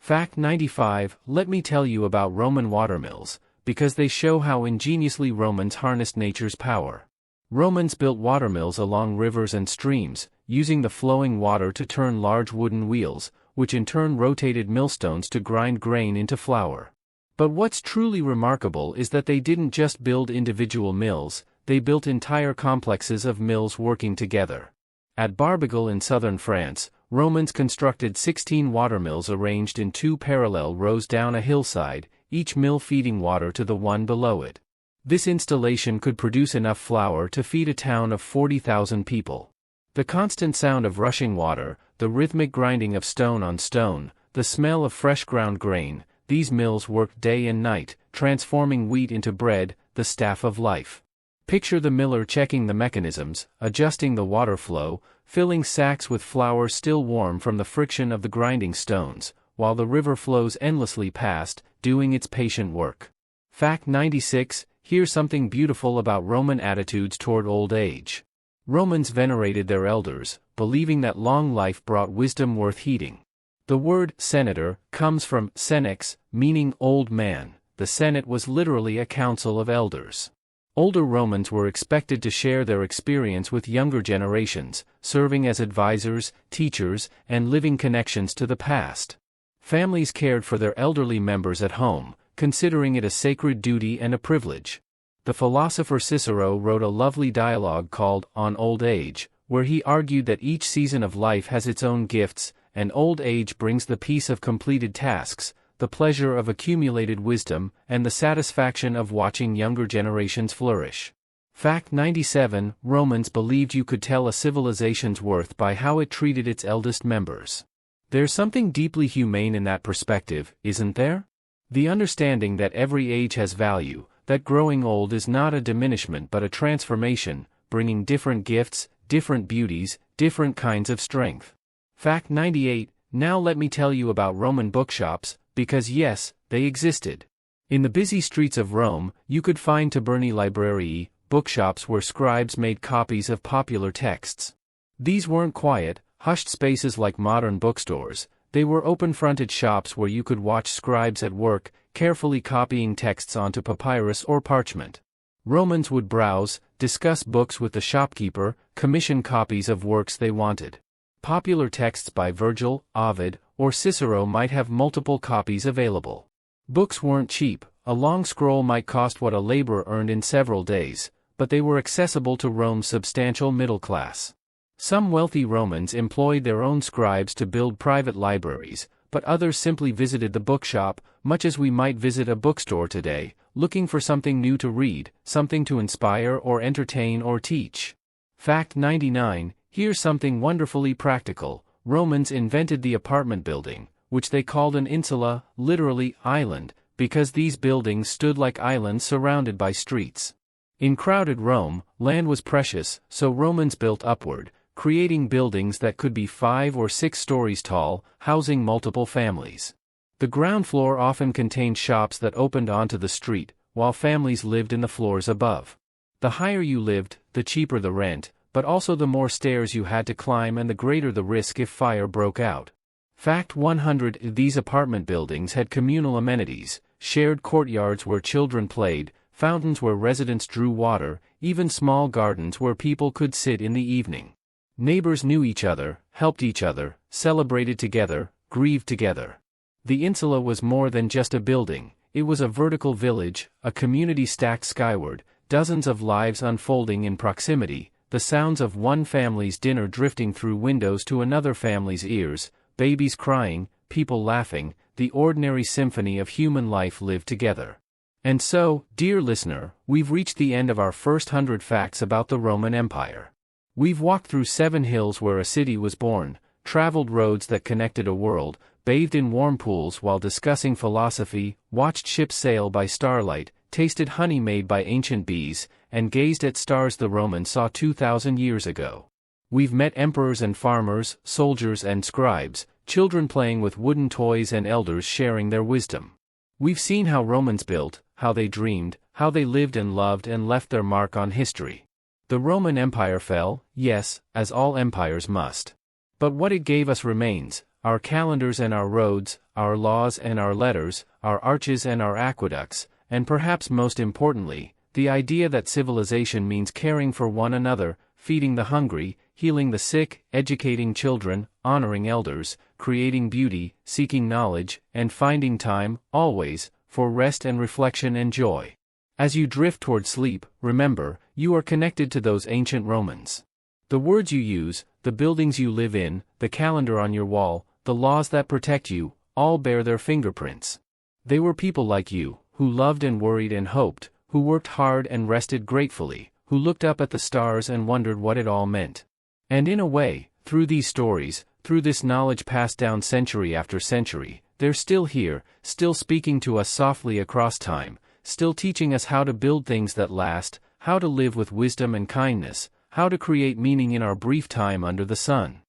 Fact 95, let me tell you about Roman watermills, because they show how ingeniously Romans harnessed nature's power. Romans built watermills along rivers and streams, using the flowing water to turn large wooden wheels, which in turn rotated millstones to grind grain into flour. But what's truly remarkable is that they didn't just build individual mills, they built entire complexes of mills working together. At Barbegal in southern France, Romans constructed 16 watermills arranged in 2 parallel rows down a hillside, each mill feeding water to the one below it. This installation could produce enough flour to feed a town of 40,000 people. The constant sound of rushing water, the rhythmic grinding of stone on stone, the smell of fresh ground grain, these mills worked day and night, transforming wheat into bread, the staff of life. Picture the miller checking the mechanisms, adjusting the water flow, filling sacks with flour still warm from the friction of the grinding stones, while the river flows endlessly past, doing its patient work. Fact 96, here's something beautiful about Roman attitudes toward old age. Romans venerated their elders, believing that long life brought wisdom worth heeding. The word senator comes from senex, meaning old man. The Senate was literally a council of elders. Older Romans were expected to share their experience with younger generations, serving as advisors, teachers, and living connections to the past. Families cared for their elderly members at home, considering it a sacred duty and a privilege. The philosopher Cicero wrote a lovely dialogue called On Old Age, where he argued that each season of life has its own gifts, and old age brings the peace of completed tasks, the pleasure of accumulated wisdom, and the satisfaction of watching younger generations flourish. Fact 97, Romans believed you could tell a civilization's worth by how it treated its eldest members. There's something deeply humane in that perspective, isn't there? The understanding that every age has value, that growing old is not a diminishment but a transformation, bringing different gifts, different beauties, different kinds of strength. Fact 98, now let me tell you about Roman bookshops, because yes, they existed. In the busy streets of Rome, you could find tabernae librarii, bookshops where scribes made copies of popular texts. These weren't quiet, hushed spaces like modern bookstores, they were open-fronted shops where you could watch scribes at work, carefully copying texts onto papyrus or parchment. Romans would browse, discuss books with the shopkeeper, commission copies of works they wanted. Popular texts by Virgil, Ovid, or Cicero might have multiple copies available. Books weren't cheap, a long scroll might cost what a laborer earned in several days, but they were accessible to Rome's substantial middle class. Some wealthy Romans employed their own scribes to build private libraries, but others simply visited the bookshop, much as we might visit a bookstore today, looking for something new to read, something to inspire or entertain or teach. Fact 99, here's something wonderfully practical. Romans invented the apartment building, which they called an insula, literally island, because these buildings stood like islands surrounded by streets. In crowded Rome, land was precious, so Romans built upward, creating buildings that could be 5 or 6 stories tall, housing multiple families. The ground floor often contained shops that opened onto the street, while families lived in the floors above. The higher you lived, the cheaper the rent, but also the more stairs you had to climb and the greater the risk if fire broke out. Fact 100, these apartment buildings had communal amenities, shared courtyards where children played, fountains where residents drew water, even small gardens where people could sit in the evening. Neighbors knew each other, helped each other, celebrated together, grieved together. The insula was more than just a building, it was a vertical village, a community stacked skyward, dozens of lives unfolding in proximity, the sounds of one family's dinner drifting through windows to another family's ears, babies crying, people laughing, the ordinary symphony of human life lived together. And so, dear listener, we've reached the end of our first 100 facts about the Roman Empire. We've walked through 7 hills where a city was born, traveled roads that connected a world, bathed in warm pools while discussing philosophy, watched ships sail by starlight, tasted honey made by ancient bees, and gazed at stars the Romans saw 2,000 years ago. We've met emperors and farmers, soldiers and scribes, children playing with wooden toys and elders sharing their wisdom. We've seen how Romans built, how they dreamed, how they lived and loved and left their mark on history. The Roman Empire fell, yes, as all empires must. But what it gave us remains: our calendars and our roads, our laws and our letters, our arches and our aqueducts, and perhaps most importantly, the idea that civilization means caring for one another, feeding the hungry, healing the sick, educating children, honoring elders, creating beauty, seeking knowledge, and finding time, always, for rest and reflection and joy. As you drift toward sleep, remember, you are connected to those ancient Romans. The words you use, the buildings you live in, the calendar on your wall, the laws that protect you, all bear their fingerprints. They were people like you, who loved and worried and hoped, who worked hard and rested gratefully, who looked up at the stars and wondered what it all meant. And in a way, through these stories, through this knowledge passed down century after century, they're still here, still speaking to us softly across time, still teaching us how to build things that last, how to live with wisdom and kindness, how to create meaning in our brief time under the sun.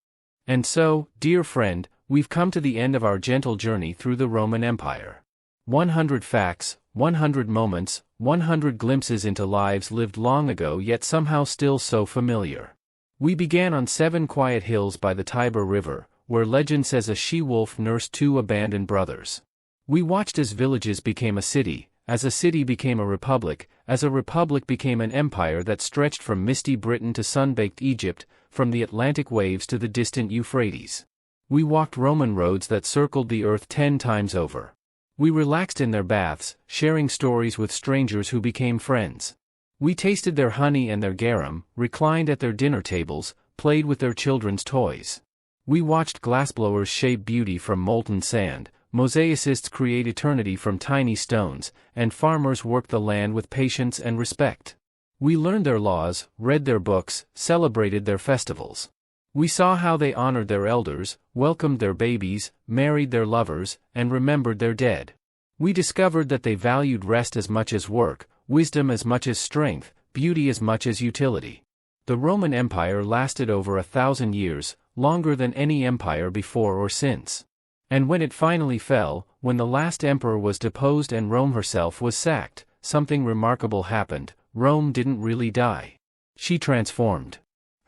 And so, dear friend, we've come to the end of our gentle journey through the Roman Empire. 100 facts, 100 moments, 100 glimpses into lives lived long ago yet somehow still so familiar. We began on 7 quiet hills by the Tiber River, where legend says a she-wolf nursed 2 abandoned brothers. We watched as villages became a city, as a city became a republic, as a republic became an empire that stretched from misty Britain to sun-baked Egypt, from the Atlantic waves to the distant Euphrates. We walked Roman roads that circled the earth 10 times over. We relaxed in their baths, sharing stories with strangers who became friends. We tasted their honey and their garum, reclined at their dinner tables, played with their children's toys. We watched glassblowers shape beauty from molten sand, mosaicists create eternity from tiny stones, and farmers work the land with patience and respect. We learned their laws, read their books, celebrated their festivals. We saw how they honored their elders, welcomed their babies, married their lovers, and remembered their dead. We discovered that they valued rest as much as work, wisdom as much as strength, beauty as much as utility. The Roman Empire lasted over 1,000 years, longer than any empire before or since. And when it finally fell, when the last emperor was deposed and Rome herself was sacked, something remarkable happened. Rome didn't really die. She transformed.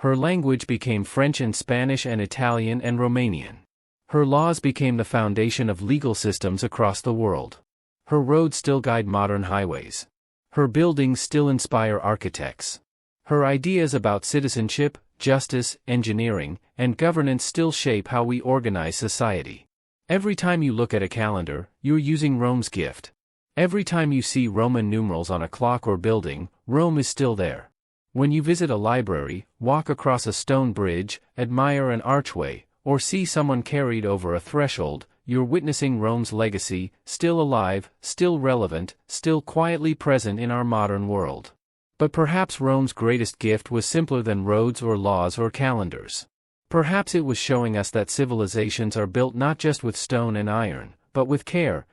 Her language became French and Spanish and Italian and Romanian. Her laws became the foundation of legal systems across the world. Her roads still guide modern highways. Her buildings still inspire architects. Her ideas about citizenship, justice, engineering, and governance still shape how we organize society. Every time you look at a calendar, you're using Rome's gift. Every time you see Roman numerals on a clock or building, Rome is still there. When you visit a library, walk across a stone bridge, admire an archway, or see someone carried over a threshold, you're witnessing Rome's legacy, still alive, still relevant, still quietly present in our modern world. But perhaps Rome's greatest gift was simpler than roads or laws or calendars. Perhaps it was showing us that civilizations are built not just with stone and iron, but with care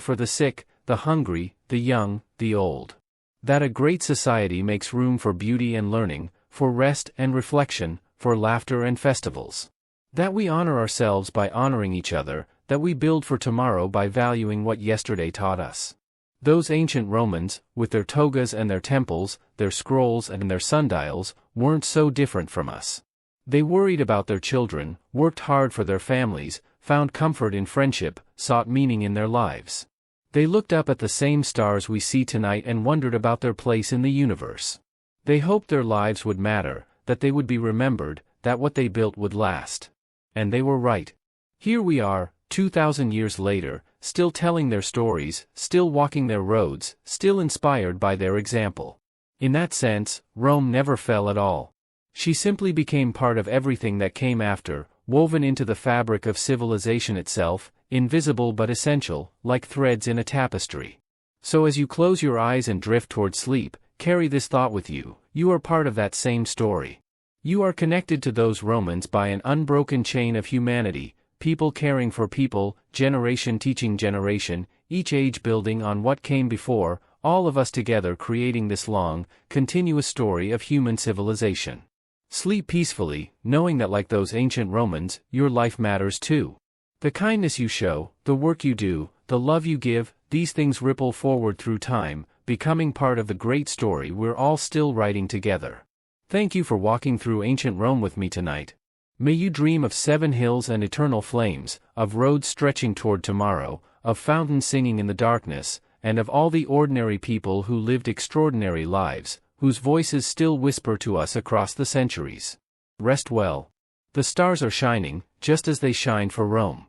for the sick, the hungry, the young, the old. That a great society makes room for beauty and learning, for rest and reflection, for laughter and festivals. That we honor ourselves by honoring each other, that we build for tomorrow by valuing what yesterday taught us. Those ancient Romans, with their togas and their temples, their scrolls and their sundials, weren't so different from us. They worried about their children, worked hard for their families, found comfort in friendship, sought meaning in their lives. They looked up at the same stars we see tonight and wondered about their place in the universe. They hoped their lives would matter, that they would be remembered, that what they built would last. And they were right. Here we are, 2,000 years later, still telling their stories, still walking their roads, still inspired by their example. In that sense, Rome never fell at all. She simply became part of everything that came after, woven into the fabric of civilization itself, invisible but essential, like threads in a tapestry. So as you close your eyes and drift toward sleep, carry this thought with you: you are part of that same story. You are connected to those Romans by an unbroken chain of humanity, people caring for people, generation teaching generation, each age building on what came before, all of us together creating this long, continuous story of human civilization. Sleep peacefully, knowing that like those ancient Romans, your life matters too. The kindness you show, the work you do, the love you give, these things ripple forward through time, becoming part of the great story we're all still writing together. Thank you for walking through ancient Rome with me tonight. May you dream of 7 hills and eternal flames, of roads stretching toward tomorrow, of fountains singing in the darkness, and of all the ordinary people who lived extraordinary lives, whose voices still whisper to us across the centuries. Rest well. The stars are shining, just as they shine for Rome.